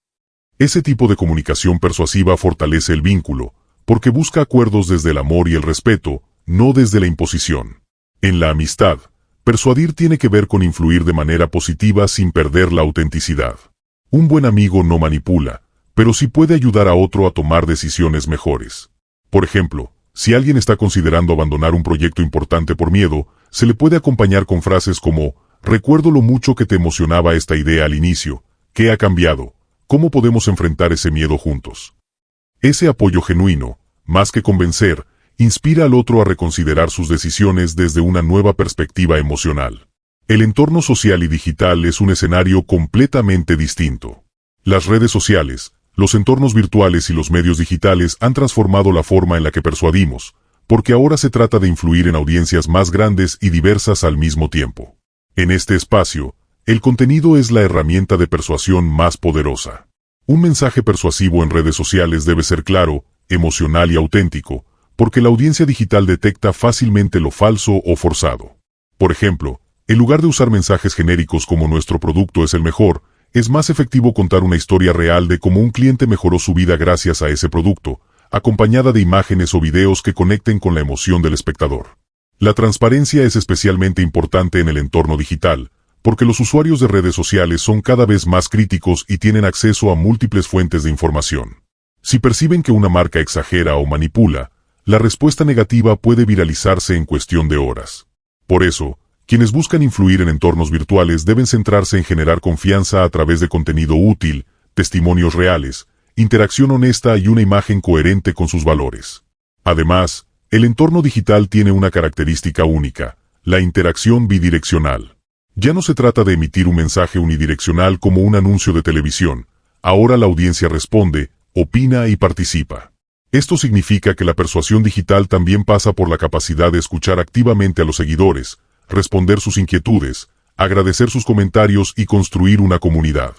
Ese tipo de comunicación persuasiva fortalece el vínculo, porque busca acuerdos desde el amor y el respeto, no desde la imposición. En la amistad, persuadir tiene que ver con influir de manera positiva sin perder la autenticidad. Un buen amigo no manipula, pero sí puede ayudar a otro a tomar decisiones mejores. Por ejemplo, si alguien está considerando abandonar un proyecto importante por miedo, se le puede acompañar con frases como: recuerdo lo mucho que te emocionaba esta idea al inicio, ¿qué ha cambiado? ¿Cómo podemos enfrentar ese miedo juntos? Ese apoyo genuino, más que convencer, inspira al otro a reconsiderar sus decisiones desde una nueva perspectiva emocional. El entorno social y digital es un escenario completamente distinto. Las redes sociales, los entornos virtuales y los medios digitales han transformado la forma en la que persuadimos, porque ahora se trata de influir en audiencias más grandes y diversas al mismo tiempo. En este espacio, el contenido es la herramienta de persuasión más poderosa. Un mensaje persuasivo en redes sociales debe ser claro, emocional y auténtico, porque la audiencia digital detecta fácilmente lo falso o forzado. Por ejemplo, en lugar de usar mensajes genéricos como nuestro producto es el mejor, es más efectivo contar una historia real de cómo un cliente mejoró su vida gracias a ese producto, acompañada de imágenes o videos que conecten con la emoción del espectador. La transparencia es especialmente importante en el entorno digital, porque los usuarios de redes sociales son cada vez más críticos y tienen acceso a múltiples fuentes de información. Si perciben que una marca exagera o manipula, la respuesta negativa puede viralizarse en cuestión de horas. Por eso, quienes buscan influir en entornos virtuales deben centrarse en generar confianza a través de contenido útil, testimonios reales, interacción honesta y una imagen coherente con sus valores. Además, el entorno digital tiene una característica única: la interacción bidireccional. Ya no se trata de emitir un mensaje unidireccional como un anuncio de televisión. Ahora la audiencia responde, opina y participa. Esto significa que la persuasión digital también pasa por la capacidad de escuchar activamente a los seguidores, responder sus inquietudes, agradecer sus comentarios y construir una comunidad.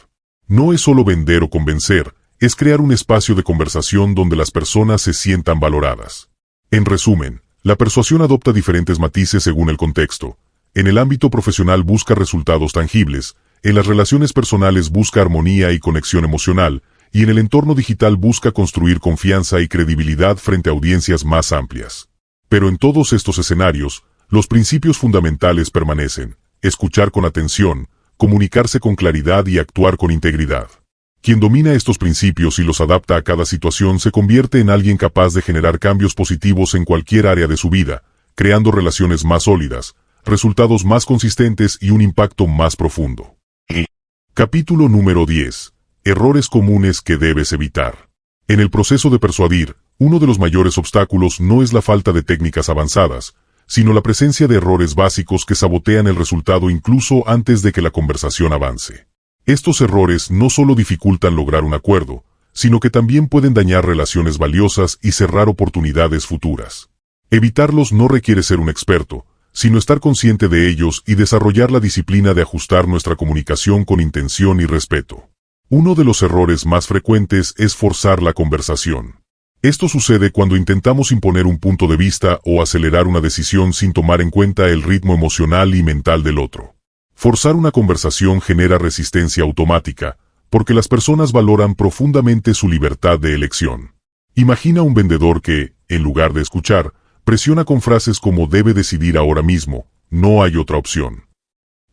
No es solo vender o convencer, es crear un espacio de conversación donde las personas se sientan valoradas. En resumen, la persuasión adopta diferentes matices según el contexto. En el ámbito profesional busca resultados tangibles, en las relaciones personales busca armonía y conexión emocional, y en el entorno digital busca construir confianza y credibilidad frente a audiencias más amplias. Pero en todos estos escenarios, los principios fundamentales permanecen: escuchar con atención, comunicarse con claridad y actuar con integridad. Quien domina estos principios y los adapta a cada situación se convierte en alguien capaz de generar cambios positivos en cualquier área de su vida, creando relaciones más sólidas, resultados más consistentes y un impacto más profundo. Capítulo número 10. Errores comunes que debes evitar. En el proceso de persuadir, uno de los mayores obstáculos no es la falta de técnicas avanzadas, sino la presencia de errores básicos que sabotean el resultado incluso antes de que la conversación avance. Estos errores no solo dificultan lograr un acuerdo, sino que también pueden dañar relaciones valiosas y cerrar oportunidades futuras. Evitarlos no requiere ser un experto, sino estar consciente de ellos y desarrollar la disciplina de ajustar nuestra comunicación con intención y respeto. Uno de los errores más frecuentes es forzar la conversación. Esto sucede cuando intentamos imponer un punto de vista o acelerar una decisión sin tomar en cuenta el ritmo emocional y mental del otro. Forzar una conversación genera resistencia automática, porque las personas valoran profundamente su libertad de elección. Imagina un vendedor que, en lugar de escuchar, presiona con frases como: debe decidir ahora mismo, no hay otra opción.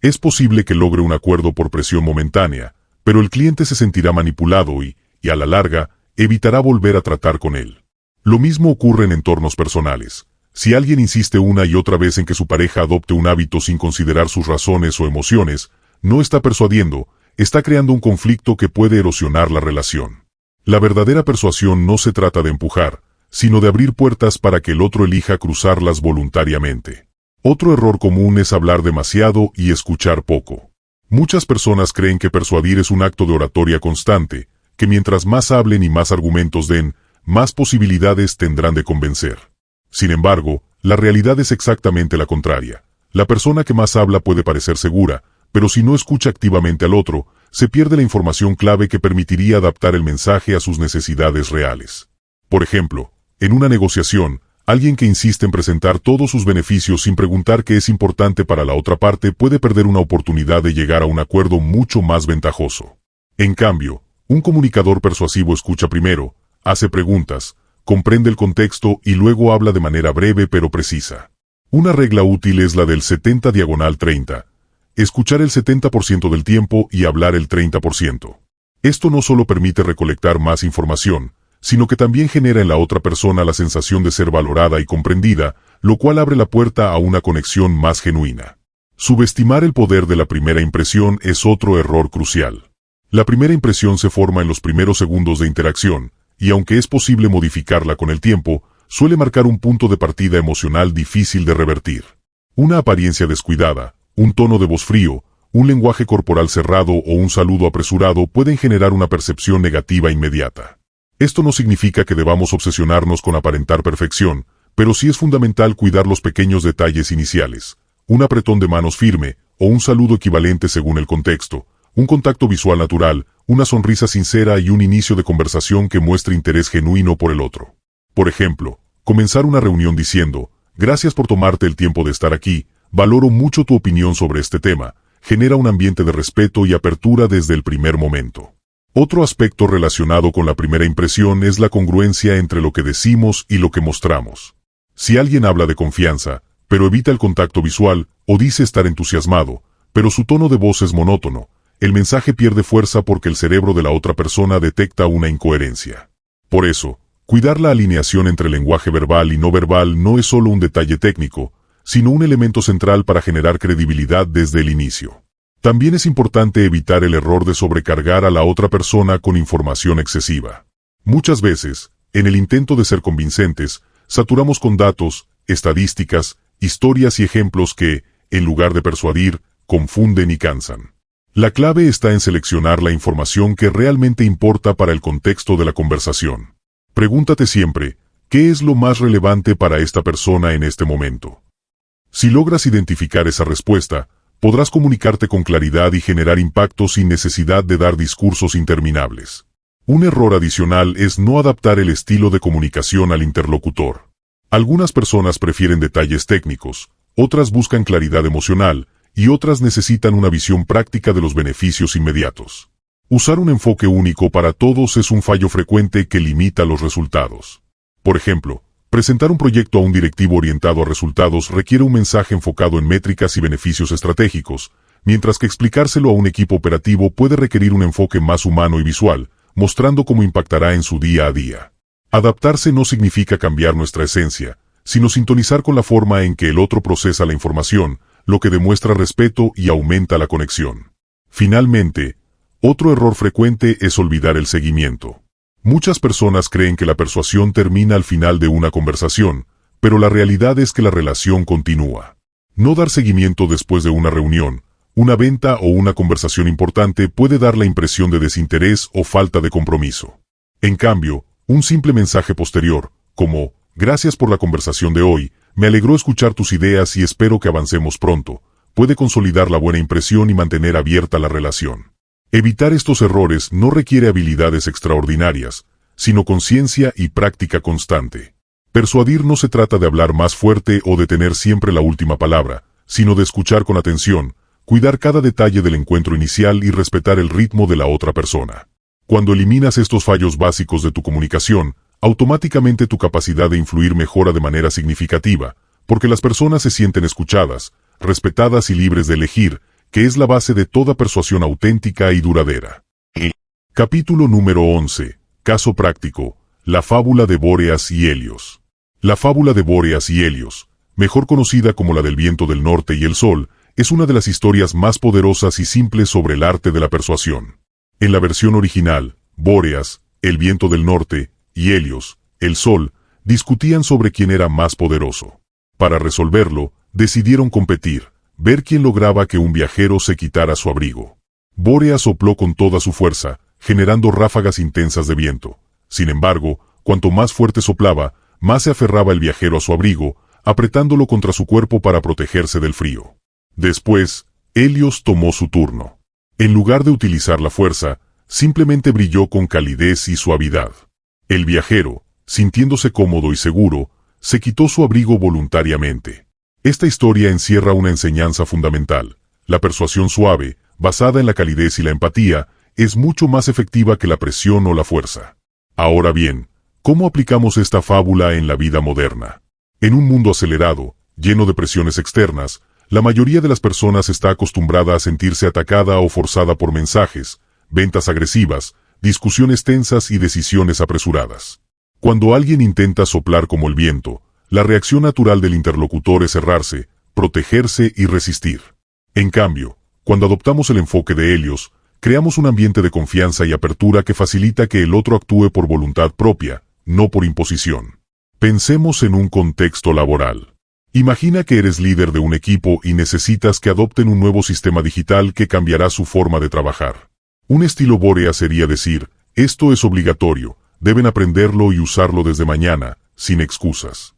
Es posible que logre un acuerdo por presión momentánea, pero el cliente se sentirá manipulado y a la larga, evitará volver a tratar con él. Lo mismo ocurre en entornos personales. Si alguien insiste una y otra vez en que su pareja adopte un hábito sin considerar sus razones o emociones, no está persuadiendo, está creando un conflicto que puede erosionar la relación. La verdadera persuasión no se trata de empujar, sino de abrir puertas para que el otro elija cruzarlas voluntariamente. Otro error común es hablar demasiado y escuchar poco. Muchas personas creen que persuadir es un acto de oratoria constante, que mientras más hablen y más argumentos den, más posibilidades tendrán de convencer. Sin embargo, la realidad es exactamente la contraria. La persona que más habla puede parecer segura, pero si no escucha activamente al otro, se pierde la información clave que permitiría adaptar el mensaje a sus necesidades reales. Por ejemplo, en una negociación, alguien que insiste en presentar todos sus beneficios sin preguntar qué es importante para la otra parte puede perder una oportunidad de llegar a un acuerdo mucho más ventajoso. En cambio, un comunicador persuasivo escucha primero, hace preguntas, comprende el contexto y luego habla de manera breve pero precisa. Una regla útil es la del 70/30. Escuchar el 70% del tiempo y hablar el 30%. Esto no solo permite recolectar más información, sino que también genera en la otra persona la sensación de ser valorada y comprendida, lo cual abre la puerta a una conexión más genuina. Subestimar el poder de la primera impresión es otro error crucial. La primera impresión se forma en los primeros segundos de interacción, y aunque es posible modificarla con el tiempo, suele marcar un punto de partida emocional difícil de revertir. Una apariencia descuidada, un tono de voz frío, un lenguaje corporal cerrado o un saludo apresurado pueden generar una percepción negativa inmediata. Esto no significa que debamos obsesionarnos con aparentar perfección, pero sí es fundamental cuidar los pequeños detalles iniciales. Un apretón de manos firme, o un saludo equivalente según el contexto, un contacto visual natural, una sonrisa sincera y un inicio de conversación que muestre interés genuino por el otro. Por ejemplo, comenzar una reunión diciendo, «Gracias por tomarte el tiempo de estar aquí, valoro mucho tu opinión sobre este tema», genera un ambiente de respeto y apertura desde el primer momento. Otro aspecto relacionado con la primera impresión es la congruencia entre lo que decimos y lo que mostramos. Si alguien habla de confianza, pero evita el contacto visual, o dice estar entusiasmado, pero su tono de voz es monótono, el mensaje pierde fuerza porque el cerebro de la otra persona detecta una incoherencia. Por eso, cuidar la alineación entre lenguaje verbal y no verbal no es solo un detalle técnico, sino un elemento central para generar credibilidad desde el inicio. También es importante evitar el error de sobrecargar a la otra persona con información excesiva. Muchas veces, en el intento de ser convincentes, saturamos con datos, estadísticas, historias y ejemplos que, en lugar de persuadir, confunden y cansan. La clave está en seleccionar la información que realmente importa para el contexto de la conversación. Pregúntate siempre, ¿qué es lo más relevante para esta persona en este momento? Si logras identificar esa respuesta, podrás comunicarte con claridad y generar impacto sin necesidad de dar discursos interminables. Un error adicional es no adaptar el estilo de comunicación al interlocutor. Algunas personas prefieren detalles técnicos, otras buscan claridad emocional, y otras necesitan una visión práctica de los beneficios inmediatos. Usar un enfoque único para todos es un fallo frecuente que limita los resultados. Por ejemplo, presentar un proyecto a un directivo orientado a resultados requiere un mensaje enfocado en métricas y beneficios estratégicos, mientras que explicárselo a un equipo operativo puede requerir un enfoque más humano y visual, mostrando cómo impactará en su día a día. Adaptarse no significa cambiar nuestra esencia, sino sintonizar con la forma en que el otro procesa la información, lo que demuestra respeto y aumenta la conexión. Finalmente, otro error frecuente es olvidar el seguimiento. Muchas personas creen que la persuasión termina al final de una conversación, pero la realidad es que la relación continúa. No dar seguimiento después de una reunión, una venta o una conversación importante puede dar la impresión de desinterés o falta de compromiso. En cambio, un simple mensaje posterior, como, «Gracias por la conversación de hoy, me alegró escuchar tus ideas y espero que avancemos pronto», puede consolidar la buena impresión y mantener abierta la relación. Evitar estos errores no requiere habilidades extraordinarias, sino conciencia y práctica constante. Persuadir no se trata de hablar más fuerte o de tener siempre la última palabra, sino de escuchar con atención, cuidar cada detalle del encuentro inicial y respetar el ritmo de la otra persona. Cuando eliminas estos fallos básicos de tu comunicación, automáticamente tu capacidad de influir mejora de manera significativa, porque las personas se sienten escuchadas, respetadas y libres de elegir, que es la base de toda persuasión auténtica y duradera. Capítulo número 11. Caso práctico. La fábula de Bóreas y Helios. La fábula de Bóreas y Helios, mejor conocida como la del viento del norte y el sol, es una de las historias más poderosas y simples sobre el arte de la persuasión. En la versión original, Bóreas, el viento del norte, y Helios, el sol, discutían sobre quién era más poderoso. Para resolverlo, decidieron competir, ver quién lograba que un viajero se quitara su abrigo. Bóreas sopló con toda su fuerza, generando ráfagas intensas de viento. Sin embargo, cuanto más fuerte soplaba, más se aferraba el viajero a su abrigo, apretándolo contra su cuerpo para protegerse del frío. Después, Helios tomó su turno. En lugar de utilizar la fuerza, simplemente brilló con calidez y suavidad. El viajero, sintiéndose cómodo y seguro, se quitó su abrigo voluntariamente. Esta historia encierra una enseñanza fundamental. La persuasión suave, basada en la calidez y la empatía, es mucho más efectiva que la presión o la fuerza. Ahora bien, ¿cómo aplicamos esta fábula en la vida moderna? En un mundo acelerado, lleno de presiones externas, la mayoría de las personas está acostumbrada a sentirse atacada o forzada por mensajes, ventas agresivas, discusiones tensas y decisiones apresuradas. Cuando alguien intenta soplar como el viento, la reacción natural del interlocutor es cerrarse, protegerse y resistir. En cambio, cuando adoptamos el enfoque de Helios, creamos un ambiente de confianza y apertura que facilita que el otro actúe por voluntad propia, no por imposición. Pensemos en un contexto laboral. Imagina que eres líder de un equipo y necesitas que adopten un nuevo sistema digital que cambiará su forma de trabajar. Un estilo Bórea sería decir, esto es obligatorio, deben aprenderlo y usarlo desde mañana, sin excusas.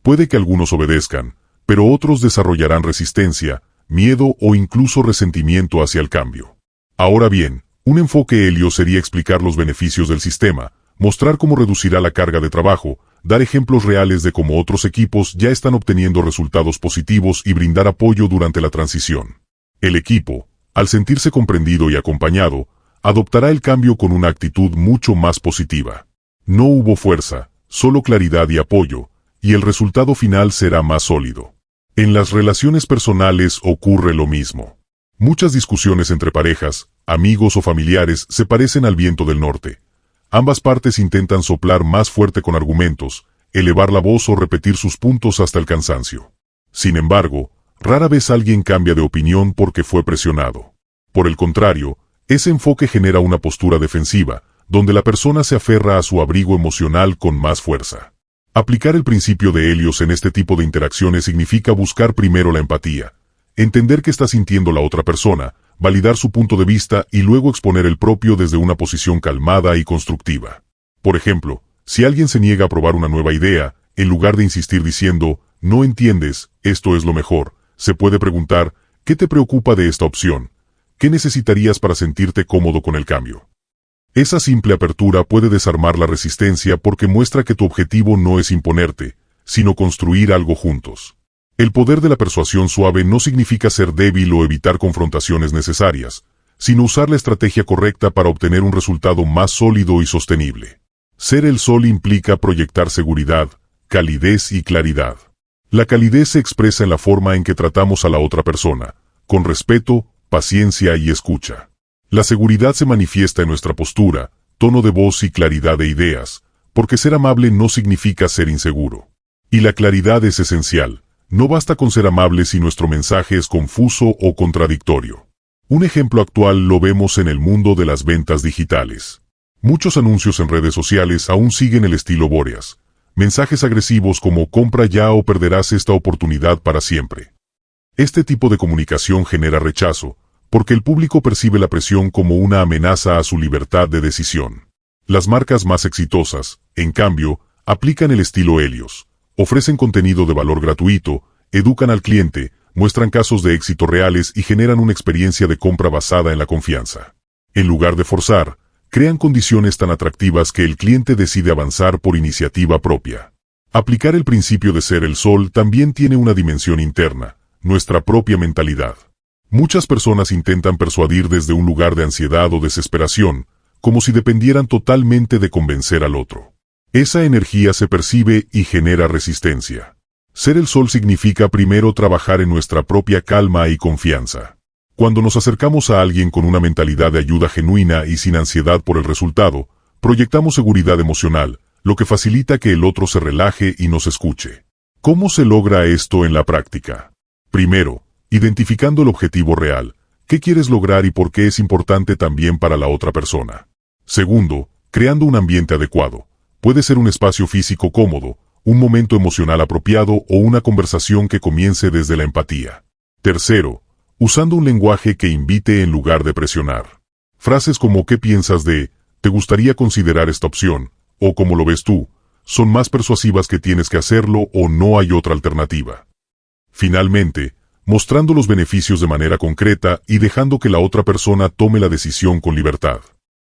Puede que algunos obedezcan, pero otros desarrollarán resistencia, miedo o incluso resentimiento hacia el cambio. Ahora bien, un enfoque Helios sería explicar los beneficios del sistema, mostrar cómo reducirá la carga de trabajo, dar ejemplos reales de cómo otros equipos ya están obteniendo resultados positivos y brindar apoyo durante la transición. El equipo, al sentirse comprendido y acompañado, adoptará el cambio con una actitud mucho más positiva. No hubo fuerza, solo claridad y apoyo, y el resultado final será más sólido. En las relaciones personales ocurre lo mismo. Muchas discusiones entre parejas, amigos o familiares se parecen al viento del norte. Ambas partes intentan soplar más fuerte con argumentos, elevar la voz o repetir sus puntos hasta el cansancio. Sin embargo, rara vez alguien cambia de opinión porque fue presionado. Por el contrario, ese enfoque genera una postura defensiva, donde la persona se aferra a su abrigo emocional con más fuerza. Aplicar el principio de Helios en este tipo de interacciones significa buscar primero la empatía, entender qué está sintiendo la otra persona, validar su punto de vista y luego exponer el propio desde una posición calmada y constructiva. Por ejemplo, si alguien se niega a probar una nueva idea, en lugar de insistir diciendo, no entiendes, esto es lo mejor, se puede preguntar, ¿qué te preocupa de esta opción? ¿Qué necesitarías para sentirte cómodo con el cambio? Esa simple apertura puede desarmar la resistencia porque muestra que tu objetivo no es imponerte, sino construir algo juntos. El poder de la persuasión suave no significa ser débil o evitar confrontaciones necesarias, sino usar la estrategia correcta para obtener un resultado más sólido y sostenible. Ser el sol implica proyectar seguridad, calidez y claridad. La calidez se expresa en la forma en que tratamos a la otra persona, con respeto, paciencia y escucha. La seguridad se manifiesta en nuestra postura, tono de voz y claridad de ideas, porque ser amable no significa ser inseguro. Y la claridad es esencial. No basta con ser amable si nuestro mensaje es confuso o contradictorio. Un ejemplo actual lo vemos en el mundo de las ventas digitales. Muchos anuncios en redes sociales aún siguen el estilo Bóreas. Mensajes agresivos como compra ya o perderás esta oportunidad para siempre. Este tipo de comunicación genera rechazo, porque el público percibe la presión como una amenaza a su libertad de decisión. Las marcas más exitosas, en cambio, aplican el estilo Helios. Ofrecen contenido de valor gratuito, educan al cliente, muestran casos de éxito reales y generan una experiencia de compra basada en la confianza. En lugar de forzar, crean condiciones tan atractivas que el cliente decide avanzar por iniciativa propia. Aplicar el principio de ser el sol también tiene una dimensión interna, nuestra propia mentalidad. Muchas personas intentan persuadir desde un lugar de ansiedad o desesperación, como si dependieran totalmente de convencer al otro. Esa energía se percibe y genera resistencia. Ser el sol significa primero trabajar en nuestra propia calma y confianza. Cuando nos acercamos a alguien con una mentalidad de ayuda genuina y sin ansiedad por el resultado, proyectamos seguridad emocional, lo que facilita que el otro se relaje y nos escuche. ¿Cómo se logra esto en la práctica? Primero, identificando el objetivo real, qué quieres lograr y por qué es importante también para la otra persona. Segundo, creando un ambiente adecuado. Puede ser un espacio físico cómodo, un momento emocional apropiado o una conversación que comience desde la empatía. Tercero, usando un lenguaje que invite en lugar de presionar. Frases como ¿qué piensas de? ¿Te gustaría considerar esta opción? O ¿cómo lo ves tú? Son más persuasivas que tienes que hacerlo o no hay otra alternativa. Finalmente, mostrando los beneficios de manera concreta y dejando que la otra persona tome la decisión con libertad.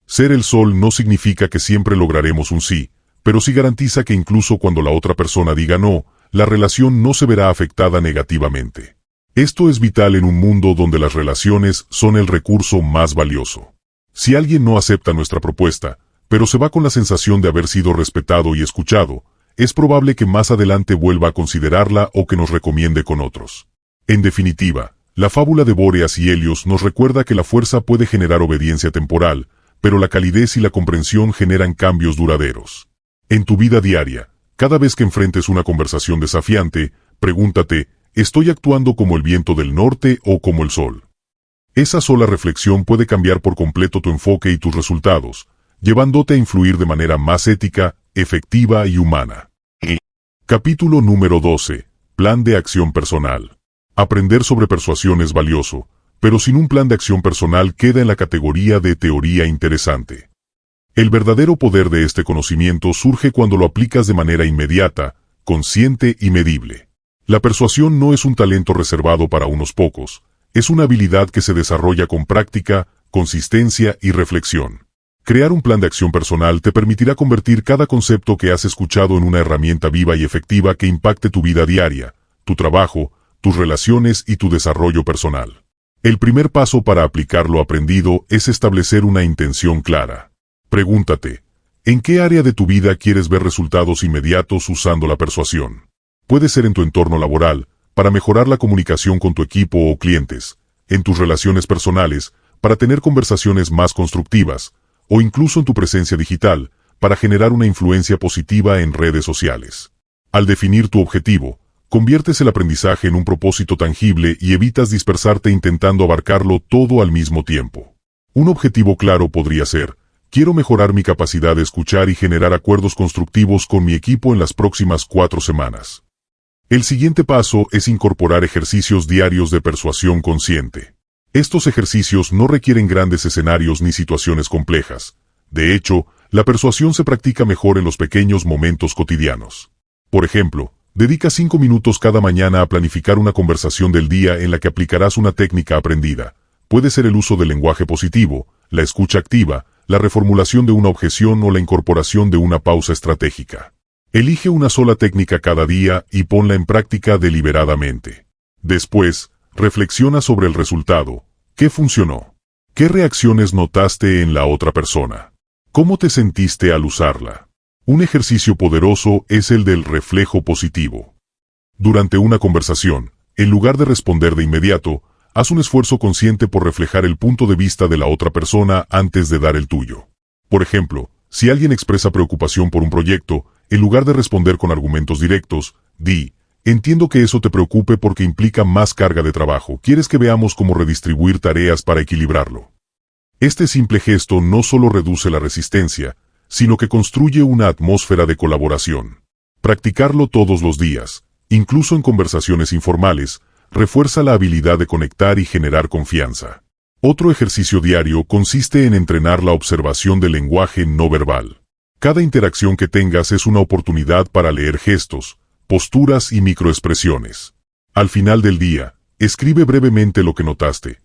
Ser el sol no significa que siempre lograremos un sí, pero sí garantiza que incluso cuando la otra persona diga no, la relación no se verá afectada negativamente. Esto es vital en un mundo donde las relaciones son el recurso más valioso. Si alguien no acepta nuestra propuesta, pero se va con la sensación de haber sido respetado y escuchado, es probable que más adelante vuelva a considerarla o que nos recomiende con otros. En definitiva, La fábula de Bóreas y Helios nos recuerda que la fuerza puede generar obediencia temporal, pero la calidez y la comprensión generan cambios duraderos. En tu vida diaria, cada vez que enfrentes una conversación desafiante, pregúntate, ¿estoy actuando como el viento del norte o como el sol? Esa sola reflexión puede cambiar por completo tu enfoque y tus resultados, llevándote a influir de manera más ética, efectiva y humana. Capítulo número 12. Plan de acción personal. Aprender sobre persuasión es valioso, pero sin un plan de acción personal queda en la categoría de teoría interesante. El verdadero poder de este conocimiento surge cuando lo aplicas de manera inmediata, consciente y medible. La persuasión no es un talento reservado para unos pocos, es una habilidad que se desarrolla con práctica, consistencia y reflexión. Crear un plan de acción personal te permitirá convertir cada concepto que has escuchado en una herramienta viva y efectiva que impacte tu vida diaria, tu trabajo, tus relaciones y tu desarrollo personal. El primer paso para aplicar lo aprendido es establecer una intención clara. Pregúntate, ¿en qué área de tu vida quieres ver resultados inmediatos usando la persuasión? Puede ser en tu entorno laboral, para mejorar la comunicación con tu equipo o clientes, en tus relaciones personales, para tener conversaciones más constructivas, o incluso en tu presencia digital, para generar una influencia positiva en redes sociales. Al definir tu objetivo, conviertes el aprendizaje en un propósito tangible y evitas dispersarte intentando abarcarlo todo al mismo tiempo. Un objetivo claro podría ser, quiero mejorar mi capacidad de escuchar y generar acuerdos constructivos con mi equipo en las próximas 4 semanas. El siguiente paso es incorporar ejercicios diarios de persuasión consciente. Estos ejercicios no requieren grandes escenarios ni situaciones complejas. De hecho, la persuasión se practica mejor en los pequeños momentos cotidianos. Por ejemplo, dedica 5 minutos cada mañana a planificar una conversación del día en la que aplicarás una técnica aprendida. Puede ser el uso del lenguaje positivo, la escucha activa, la reformulación de una objeción o la incorporación de una pausa estratégica. Elige una sola técnica cada día y ponla en práctica deliberadamente. Después, reflexiona sobre el resultado. ¿Qué funcionó? ¿Qué reacciones notaste en la otra persona? ¿Cómo te sentiste al usarla? Un ejercicio poderoso es el del reflejo positivo. Durante una conversación, en lugar de responder de inmediato, haz un esfuerzo consciente por reflejar el punto de vista de la otra persona antes de dar el tuyo. Por ejemplo, si alguien expresa preocupación por un proyecto, en lugar de responder con argumentos directos, di, entiendo que eso te preocupe porque implica más carga de trabajo. ¿Quieres que veamos cómo redistribuir tareas para equilibrarlo? Este simple gesto no solo reduce la resistencia, sino que construye una atmósfera de colaboración. Practicarlo todos los días, incluso en conversaciones informales, refuerza la habilidad de conectar y generar confianza. Otro ejercicio diario consiste en entrenar la observación del lenguaje no verbal. Cada interacción que tengas es una oportunidad para leer gestos, posturas y microexpresiones. Al final del día, escribe brevemente lo que notaste.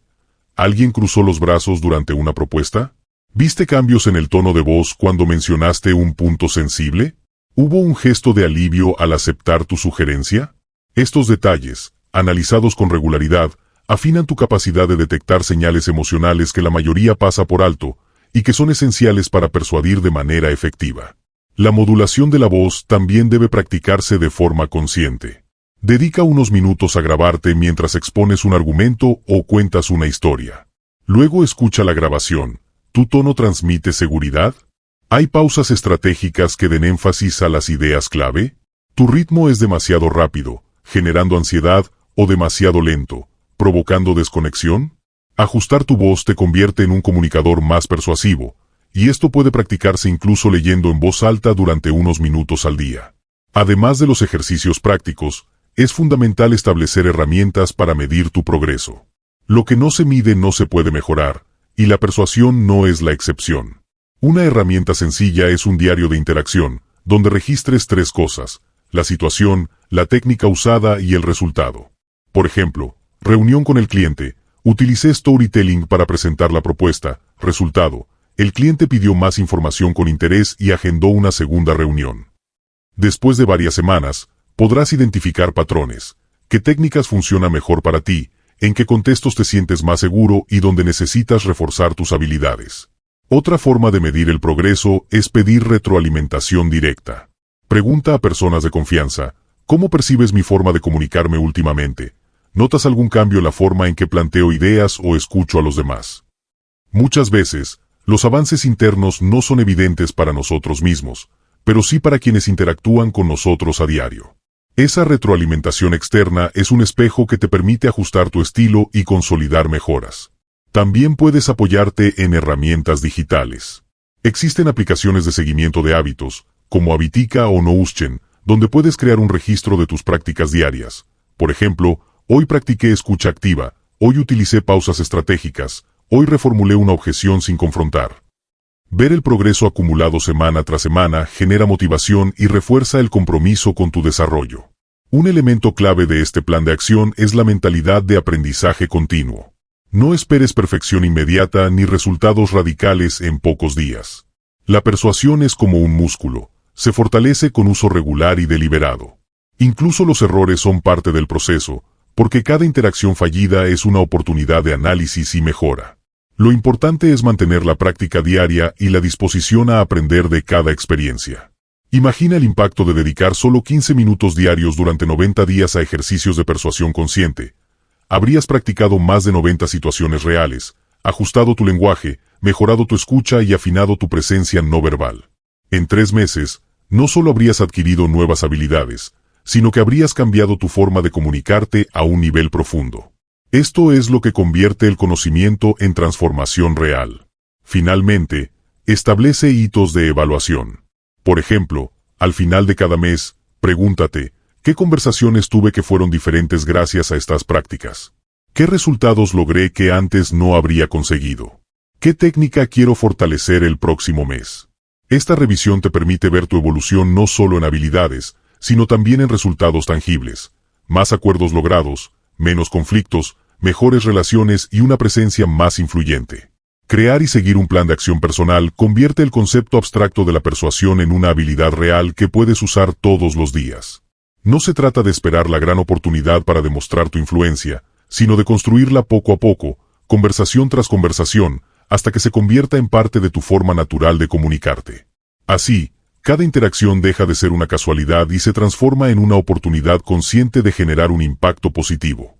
¿Alguien cruzó los brazos durante una propuesta? ¿Viste cambios en el tono de voz cuando mencionaste un punto sensible? ¿Hubo un gesto de alivio al aceptar tu sugerencia? Estos detalles, analizados con regularidad, afinan tu capacidad de detectar señales emocionales que la mayoría pasa por alto y que son esenciales para persuadir de manera efectiva. La modulación de la voz también debe practicarse de forma consciente. Dedica unos minutos a grabarte mientras expones un argumento o cuentas una historia. Luego escucha la grabación. ¿Tu tono transmite seguridad? ¿Hay pausas estratégicas que den énfasis a las ideas clave? ¿Tu ritmo es demasiado rápido, generando ansiedad, o demasiado lento, provocando desconexión? Ajustar tu voz te convierte en un comunicador más persuasivo, y esto puede practicarse incluso leyendo en voz alta durante unos minutos al día. Además de los ejercicios prácticos, es fundamental establecer herramientas para medir tu progreso. Lo que no se mide no se puede mejorar, y la persuasión no es la excepción. Una herramienta sencilla es un diario de interacción, donde registres 3 cosas: la situación, la técnica usada y el resultado. Por ejemplo, reunión con el cliente. Utilicé storytelling para presentar la propuesta. Resultado: el cliente pidió más información con interés y agendó una segunda reunión. Después de varias semanas, podrás identificar patrones. ¿Qué técnicas funcionan mejor para ti? ¿En qué contextos te sientes más seguro y dónde necesitas reforzar tus habilidades? Otra forma de medir el progreso es pedir retroalimentación directa. Pregunta a personas de confianza, ¿cómo percibes mi forma de comunicarme últimamente? ¿Notas algún cambio en la forma en que planteo ideas o escucho a los demás? Muchas veces, los avances internos no son evidentes para nosotros mismos, pero sí para quienes interactúan con nosotros a diario. Esa retroalimentación externa es un espejo que te permite ajustar tu estilo y consolidar mejoras. También puedes apoyarte en herramientas digitales. Existen aplicaciones de seguimiento de hábitos, como Habitica o Notion, donde puedes crear un registro de tus prácticas diarias. Por ejemplo, hoy practiqué escucha activa, hoy utilicé pausas estratégicas, hoy reformulé una objeción sin confrontar. Ver el progreso acumulado semana tras semana genera motivación y refuerza el compromiso con tu desarrollo. Un elemento clave de este plan de acción es la mentalidad de aprendizaje continuo. No esperes perfección inmediata ni resultados radicales en pocos días. La persuasión es como un músculo, se fortalece con uso regular y deliberado. Incluso los errores son parte del proceso, porque cada interacción fallida es una oportunidad de análisis y mejora. Lo importante es mantener la práctica diaria y la disposición a aprender de cada experiencia. Imagina el impacto de dedicar solo 15 minutos diarios durante 90 días a ejercicios de persuasión consciente. Habrías practicado más de 90 situaciones reales, ajustado tu lenguaje, mejorado tu escucha y afinado tu presencia no verbal. En 3 meses, no solo habrías adquirido nuevas habilidades, sino que habrías cambiado tu forma de comunicarte a un nivel profundo. Esto es lo que convierte el conocimiento en transformación real. Finalmente, establece hitos de evaluación. Por ejemplo, al final de cada mes, pregúntate, ¿qué conversaciones tuve que fueron diferentes gracias a estas prácticas? ¿Qué resultados logré que antes no habría conseguido? ¿Qué técnica quiero fortalecer el próximo mes? Esta revisión te permite ver tu evolución no solo en habilidades, sino también en resultados tangibles, más acuerdos logrados, menos conflictos, mejores relaciones y una presencia más influyente. Crear y seguir un plan de acción personal convierte el concepto abstracto de la persuasión en una habilidad real que puedes usar todos los días. No se trata de esperar la gran oportunidad para demostrar tu influencia, sino de construirla poco a poco, conversación tras conversación, hasta que se convierta en parte de tu forma natural de comunicarte. Así, cada interacción deja de ser una casualidad y se transforma en una oportunidad consciente de generar un impacto positivo.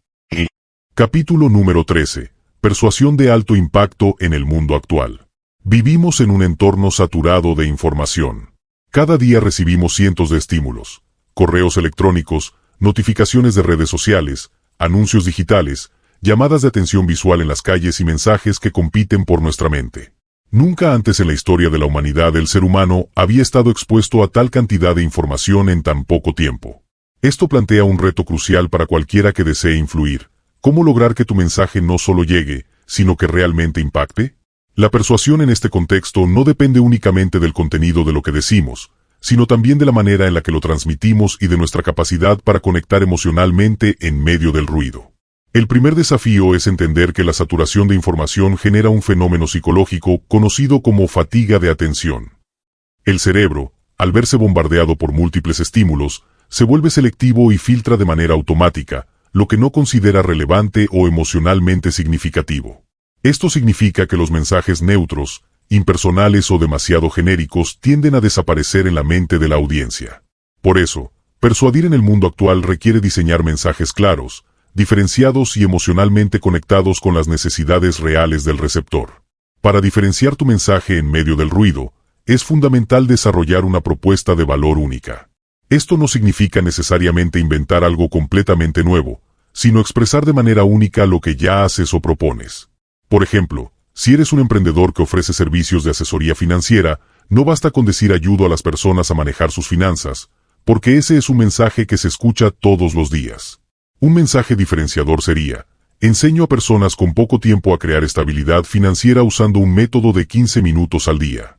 Capítulo número 13. Persuasión de alto impacto en el mundo actual. Vivimos en un entorno saturado de información. Cada día recibimos cientos de estímulos, correos electrónicos, notificaciones de redes sociales, anuncios digitales, llamadas de atención visual en las calles y mensajes que compiten por nuestra mente. Nunca antes en la historia de la humanidad el ser humano había estado expuesto a tal cantidad de información en tan poco tiempo. Esto plantea un reto crucial para cualquiera que desee influir. ¿Cómo lograr que tu mensaje no solo llegue, sino que realmente impacte? La persuasión en este contexto no depende únicamente del contenido de lo que decimos, sino también de la manera en la que lo transmitimos y de nuestra capacidad para conectar emocionalmente en medio del ruido. El primer desafío es entender que la saturación de información genera un fenómeno psicológico conocido como fatiga de atención. El cerebro, al verse bombardeado por múltiples estímulos, se vuelve selectivo y filtra de manera automática, lo que no considera relevante o emocionalmente significativo. Esto significa que los mensajes neutros, impersonales o demasiado genéricos tienden a desaparecer en la mente de la audiencia. Por eso, persuadir en el mundo actual requiere diseñar mensajes claros, diferenciados y emocionalmente conectados con las necesidades reales del receptor. Para diferenciar tu mensaje en medio del ruido, es fundamental desarrollar una propuesta de valor única. Esto no significa necesariamente inventar algo completamente nuevo, sino expresar de manera única lo que ya haces o propones. Por ejemplo, si eres un emprendedor que ofrece servicios de asesoría financiera, no basta con decir ayudo a las personas a manejar sus finanzas, porque ese es un mensaje que se escucha todos los días. Un mensaje diferenciador sería: enseño a personas con poco tiempo a crear estabilidad financiera usando un método de 15 minutos al día.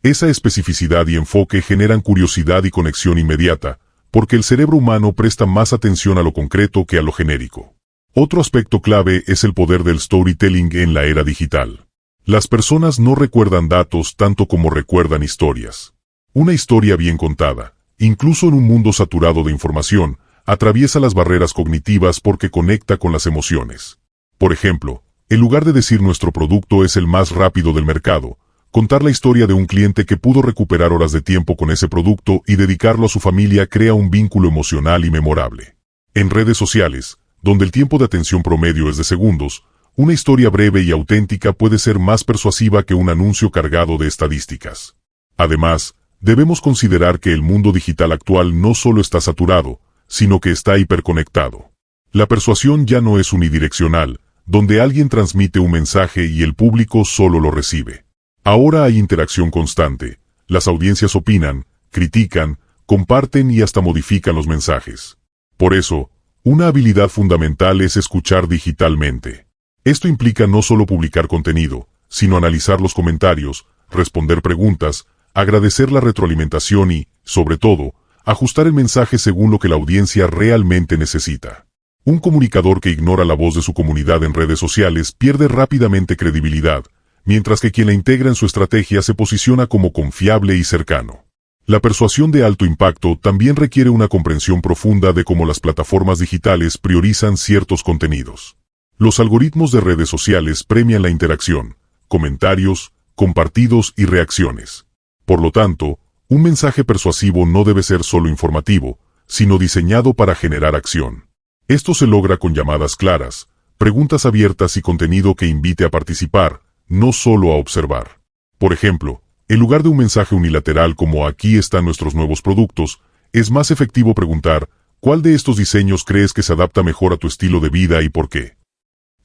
Esa especificidad y enfoque generan curiosidad y conexión inmediata, porque el cerebro humano presta más atención a lo concreto que a lo genérico. Otro aspecto clave es el poder del storytelling en la era digital. Las personas no recuerdan datos tanto como recuerdan historias. Una historia bien contada, incluso en un mundo saturado de información, atraviesa las barreras cognitivas porque conecta con las emociones. Por ejemplo, en lugar de decir nuestro producto es el más rápido del mercado, contar la historia de un cliente que pudo recuperar horas de tiempo con ese producto y dedicarlo a su familia crea un vínculo emocional y memorable. En redes sociales, donde el tiempo de atención promedio es de segundos, una historia breve y auténtica puede ser más persuasiva que un anuncio cargado de estadísticas. Además, debemos considerar que el mundo digital actual no solo está saturado, sino que está hiperconectado. La persuasión ya no es unidireccional, donde alguien transmite un mensaje y el público solo lo recibe. Ahora hay interacción constante. Las audiencias opinan, critican, comparten y hasta modifican los mensajes. Por eso, una habilidad fundamental es escuchar digitalmente. Esto implica no solo publicar contenido, sino analizar los comentarios, responder preguntas, agradecer la retroalimentación y, sobre todo, ajustar el mensaje según lo que la audiencia realmente necesita. Un comunicador que ignora la voz de su comunidad en redes sociales pierde rápidamente credibilidad, mientras que quien la integra en su estrategia se posiciona como confiable y cercano. La persuasión de alto impacto también requiere una comprensión profunda de cómo las plataformas digitales priorizan ciertos contenidos. Los algoritmos de redes sociales premian la interacción, comentarios, compartidos y reacciones. Por lo tanto, un mensaje persuasivo no debe ser solo informativo, sino diseñado para generar acción. Esto se logra con llamadas claras, preguntas abiertas y contenido que invite a participar, no solo a observar. Por ejemplo, en lugar de un mensaje unilateral como "aquí están nuestros nuevos productos", es más efectivo preguntar "¿cuál de estos diseños crees que se adapta mejor a tu estilo de vida y por qué?".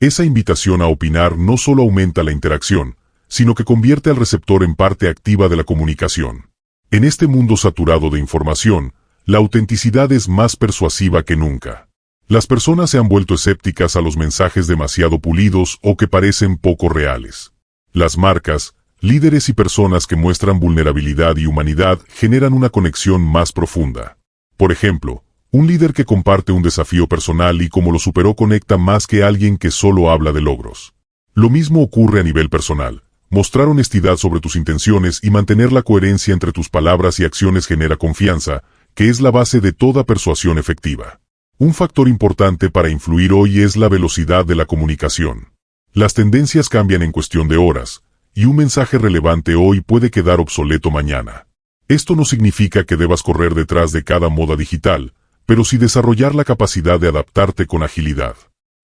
Esa invitación a opinar no solo aumenta la interacción, sino que convierte al receptor en parte activa de la comunicación. En este mundo saturado de información, la autenticidad es más persuasiva que nunca. Las personas se han vuelto escépticas a los mensajes demasiado pulidos o que parecen poco reales. Las marcas, líderes y personas que muestran vulnerabilidad y humanidad generan una conexión más profunda. Por ejemplo, un líder que comparte un desafío personal y cómo lo superó conecta más que alguien que solo habla de logros. Lo mismo ocurre a nivel personal. Mostrar honestidad sobre tus intenciones y mantener la coherencia entre tus palabras y acciones genera confianza, que es la base de toda persuasión efectiva. Un factor importante para influir hoy es la velocidad de la comunicación. Las tendencias cambian en cuestión de horas, y un mensaje relevante hoy puede quedar obsoleto mañana. Esto no significa que debas correr detrás de cada moda digital, pero sí desarrollar la capacidad de adaptarte con agilidad.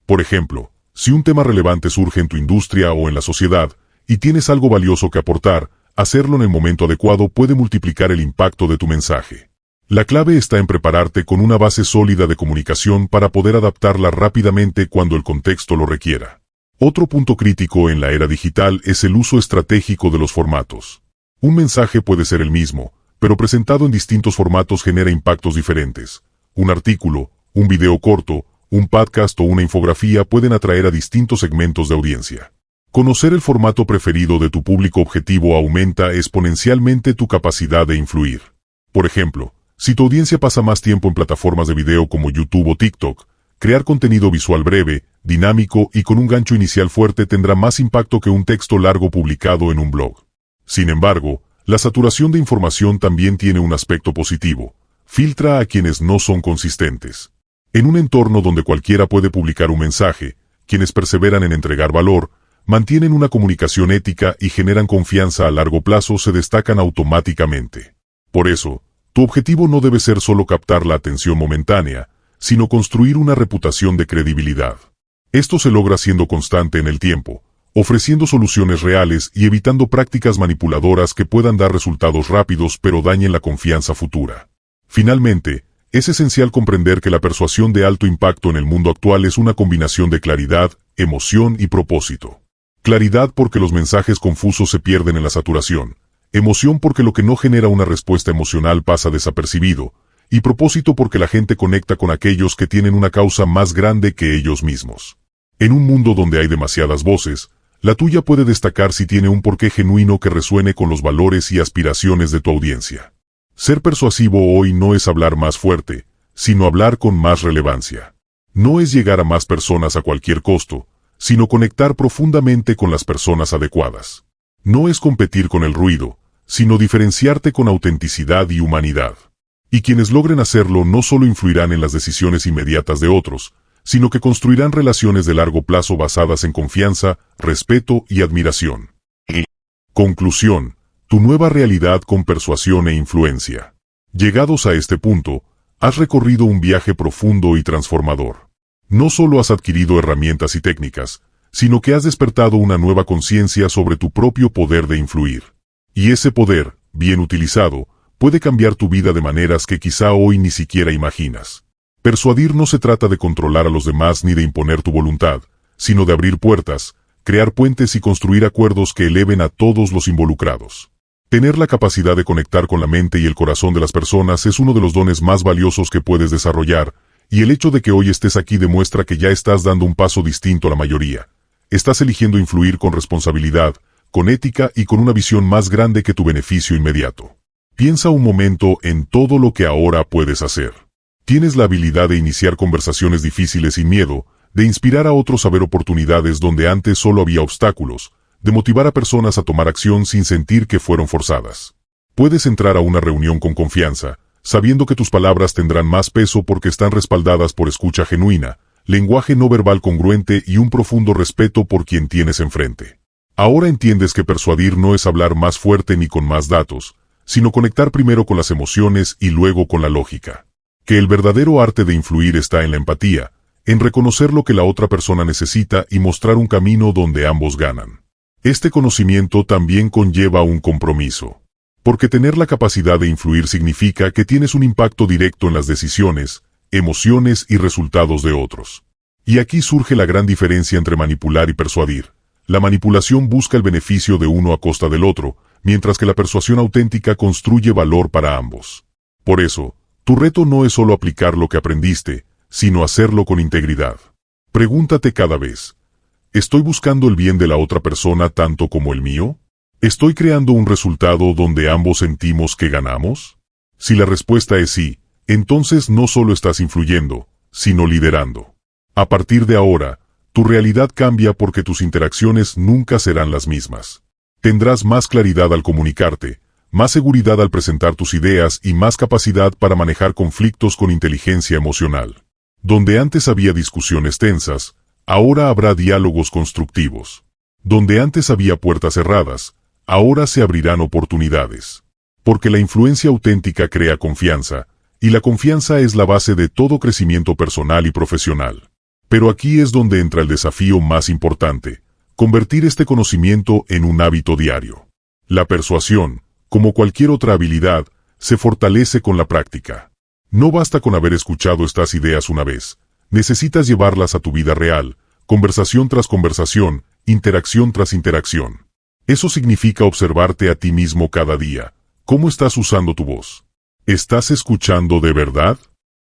Por ejemplo, si un tema relevante surge en tu industria o en la sociedad, y tienes algo valioso que aportar, hacerlo en el momento adecuado puede multiplicar el impacto de tu mensaje. La clave está en prepararte con una base sólida de comunicación para poder adaptarla rápidamente cuando el contexto lo requiera. Otro punto crítico en la era digital es el uso estratégico de los formatos. Un mensaje puede ser el mismo, pero presentado en distintos formatos genera impactos diferentes. Un artículo, un video corto, un podcast o una infografía pueden atraer a distintos segmentos de audiencia. Conocer el formato preferido de tu público objetivo aumenta exponencialmente tu capacidad de influir. Por ejemplo, si tu audiencia pasa más tiempo en plataformas de video como YouTube o TikTok, crear contenido visual breve, dinámico y con un gancho inicial fuerte tendrá más impacto que un texto largo publicado en un blog. Sin embargo, la saturación de información también tiene un aspecto positivo. Filtra a quienes no son consistentes. En un entorno donde cualquiera puede publicar un mensaje, quienes perseveran en entregar valor, mantienen una comunicación ética y generan confianza a largo plazo se destacan automáticamente. Por eso, tu objetivo no debe ser solo captar la atención momentánea, sino construir una reputación de credibilidad. Esto se logra siendo constante en el tiempo, ofreciendo soluciones reales y evitando prácticas manipuladoras que puedan dar resultados rápidos pero dañen la confianza futura. Finalmente, es esencial comprender que la persuasión de alto impacto en el mundo actual es una combinación de claridad, emoción y propósito. Claridad porque los mensajes confusos se pierden en la saturación. Emoción porque lo que no genera una respuesta emocional pasa desapercibido, y propósito porque la gente conecta con aquellos que tienen una causa más grande que ellos mismos. En un mundo donde hay demasiadas voces, la tuya puede destacar si tiene un porqué genuino que resuene con los valores y aspiraciones de tu audiencia. Ser persuasivo hoy no es hablar más fuerte, sino hablar con más relevancia. No es llegar a más personas a cualquier costo, sino conectar profundamente con las personas adecuadas. No es competir con el ruido, sino diferenciarte con autenticidad y humanidad. Y quienes logren hacerlo no solo influirán en las decisiones inmediatas de otros, sino que construirán relaciones de largo plazo basadas en confianza, respeto y admiración. Conclusión: tu nueva realidad con persuasión e influencia. Llegados a este punto, has recorrido un viaje profundo y transformador. No solo has adquirido herramientas y técnicas, sino que has despertado una nueva conciencia sobre tu propio poder de influir. Y ese poder, bien utilizado, puede cambiar tu vida de maneras que quizá hoy ni siquiera imaginas. Persuadir no se trata de controlar a los demás ni de imponer tu voluntad, sino de abrir puertas, crear puentes y construir acuerdos que eleven a todos los involucrados. Tener la capacidad de conectar con la mente y el corazón de las personas es uno de los dones más valiosos que puedes desarrollar, y el hecho de que hoy estés aquí demuestra que ya estás dando un paso distinto a la mayoría. Estás eligiendo influir con responsabilidad, con ética y con una visión más grande que tu beneficio inmediato. Piensa un momento en todo lo que ahora puedes hacer. Tienes la habilidad de iniciar conversaciones difíciles sin miedo, de inspirar a otros a ver oportunidades donde antes solo había obstáculos, de motivar a personas a tomar acción sin sentir que fueron forzadas. Puedes entrar a una reunión con confianza, sabiendo que tus palabras tendrán más peso porque están respaldadas por escucha genuina, lenguaje no verbal congruente y un profundo respeto por quien tienes enfrente. Ahora entiendes que persuadir no es hablar más fuerte ni con más datos, sino conectar primero con las emociones y luego con la lógica. Que el verdadero arte de influir está en la empatía, en reconocer lo que la otra persona necesita y mostrar un camino donde ambos ganan. Este conocimiento también conlleva un compromiso. Porque tener la capacidad de influir significa que tienes un impacto directo en las decisiones, emociones y resultados de otros. Y aquí surge la gran diferencia entre manipular y persuadir. La manipulación busca el beneficio de uno a costa del otro, mientras que la persuasión auténtica construye valor para ambos. Por eso, tu reto no es solo aplicar lo que aprendiste, sino hacerlo con integridad. Pregúntate cada vez, ¿estoy buscando el bien de la otra persona tanto como el mío? ¿Estoy creando un resultado donde ambos sentimos que ganamos? Si la respuesta es sí, entonces no solo estás influyendo, sino liderando. A partir de ahora, tu realidad cambia porque tus interacciones nunca serán las mismas. Tendrás más claridad al comunicarte, más seguridad al presentar tus ideas y más capacidad para manejar conflictos con inteligencia emocional. Donde antes había discusiones tensas, ahora habrá diálogos constructivos. Donde antes había puertas cerradas, ahora se abrirán oportunidades. Porque la influencia auténtica crea confianza, y la confianza es la base de todo crecimiento personal y profesional. Pero aquí es donde entra el desafío más importante, convertir este conocimiento en un hábito diario. La persuasión, como cualquier otra habilidad, se fortalece con la práctica. No basta con haber escuchado estas ideas una vez, necesitas llevarlas a tu vida real, conversación tras conversación, interacción tras interacción. Eso significa observarte a ti mismo cada día. ¿Cómo estás usando tu voz? ¿Estás escuchando de verdad?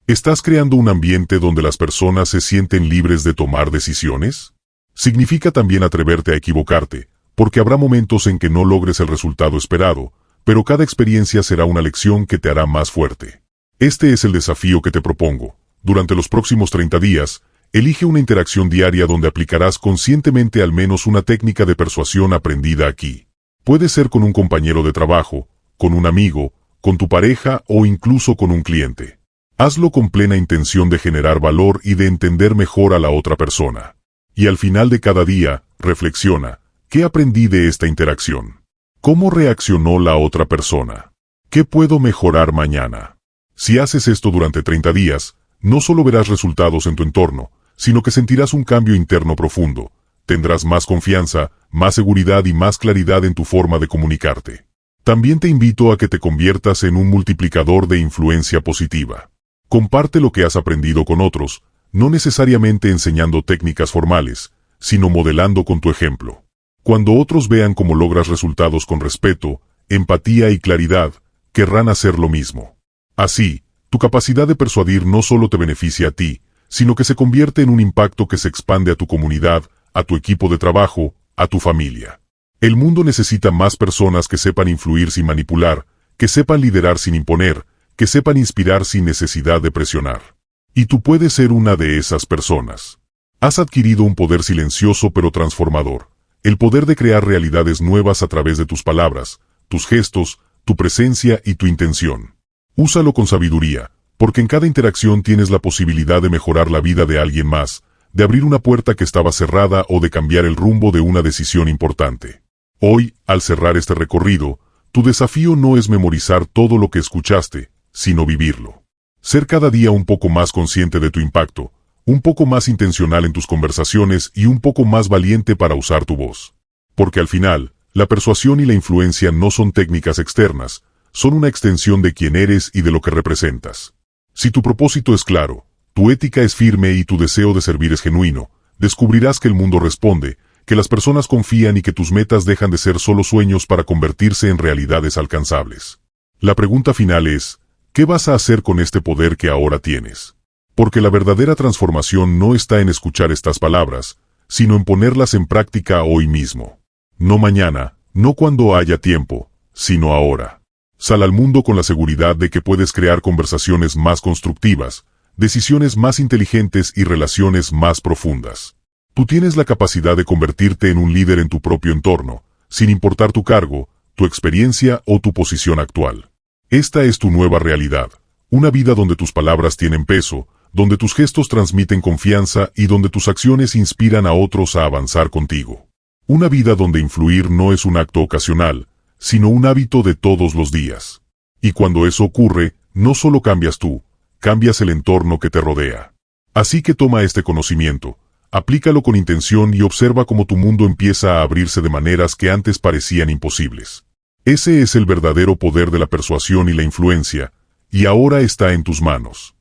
¿Estás creando un ambiente donde las personas se sienten libres de tomar decisiones? Significa también atreverte a equivocarte, porque habrá momentos en que no logres el resultado esperado, pero cada experiencia será una lección que te hará más fuerte. Este es el desafío que te propongo. Durante los próximos 30 días, elige una interacción diaria donde aplicarás conscientemente al menos una técnica de persuasión aprendida aquí. Puede ser con un compañero de trabajo, con un amigo, con tu pareja o incluso con un cliente. Hazlo con plena intención de generar valor y de entender mejor a la otra persona. Y al final de cada día, reflexiona, ¿qué aprendí de esta interacción? ¿Cómo reaccionó la otra persona? ¿Qué puedo mejorar mañana? Si haces esto durante 30 días, no solo verás resultados en tu entorno, sino que sentirás un cambio interno profundo. Tendrás más confianza, más seguridad y más claridad en tu forma de comunicarte. También te invito a que te conviertas en un multiplicador de influencia positiva. Comparte lo que has aprendido con otros, no necesariamente enseñando técnicas formales, sino modelando con tu ejemplo. Cuando otros vean cómo logras resultados con respeto, empatía y claridad, querrán hacer lo mismo. Así, tu capacidad de persuadir no solo te beneficia a ti, sino que se convierte en un impacto que se expande a tu comunidad, a tu equipo de trabajo, a tu familia. El mundo necesita más personas que sepan influir sin manipular, que sepan liderar sin imponer, que sepan inspirar sin necesidad de presionar. Y tú puedes ser una de esas personas. Has adquirido un poder silencioso pero transformador, el poder de crear realidades nuevas a través de tus palabras, tus gestos, tu presencia y tu intención. Úsalo con sabiduría, porque en cada interacción tienes la posibilidad de mejorar la vida de alguien más, de abrir una puerta que estaba cerrada o de cambiar el rumbo de una decisión importante. Hoy, al cerrar este recorrido, tu desafío no es memorizar todo lo que escuchaste, sino vivirlo. Ser cada día un poco más consciente de tu impacto, un poco más intencional en tus conversaciones y un poco más valiente para usar tu voz. Porque al final, la persuasión y la influencia no son técnicas externas, son una extensión de quién eres y de lo que representas. Si tu propósito es claro, tu ética es firme y tu deseo de servir es genuino, descubrirás que el mundo responde, que las personas confían y que tus metas dejan de ser solo sueños para convertirse en realidades alcanzables. La pregunta final es, ¿qué vas a hacer con este poder que ahora tienes? Porque la verdadera transformación no está en escuchar estas palabras, sino en ponerlas en práctica hoy mismo. No mañana, no cuando haya tiempo, sino ahora. Sal al mundo con la seguridad de que puedes crear conversaciones más constructivas, decisiones más inteligentes y relaciones más profundas. Tú tienes la capacidad de convertirte en un líder en tu propio entorno, sin importar tu cargo, tu experiencia o tu posición actual. Esta es tu nueva realidad, una vida donde tus palabras tienen peso, donde tus gestos transmiten confianza y donde tus acciones inspiran a otros a avanzar contigo. Una vida donde influir no es un acto ocasional, sino un hábito de todos los días. Y cuando eso ocurre, no solo cambias tú, cambias el entorno que te rodea. Así que toma este conocimiento, aplícalo con intención y observa cómo tu mundo empieza a abrirse de maneras que antes parecían imposibles. Ese es el verdadero poder de la persuasión y la influencia, y ahora está en tus manos.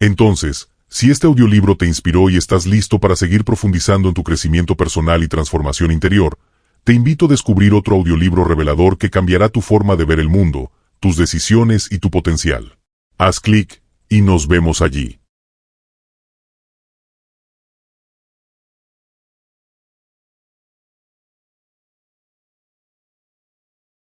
Entonces, si este audiolibro te inspiró y estás listo para seguir profundizando en tu crecimiento personal y transformación interior, te invito a descubrir otro audiolibro revelador que cambiará tu forma de ver el mundo, tus decisiones y tu potencial. Haz clic y nos vemos allí.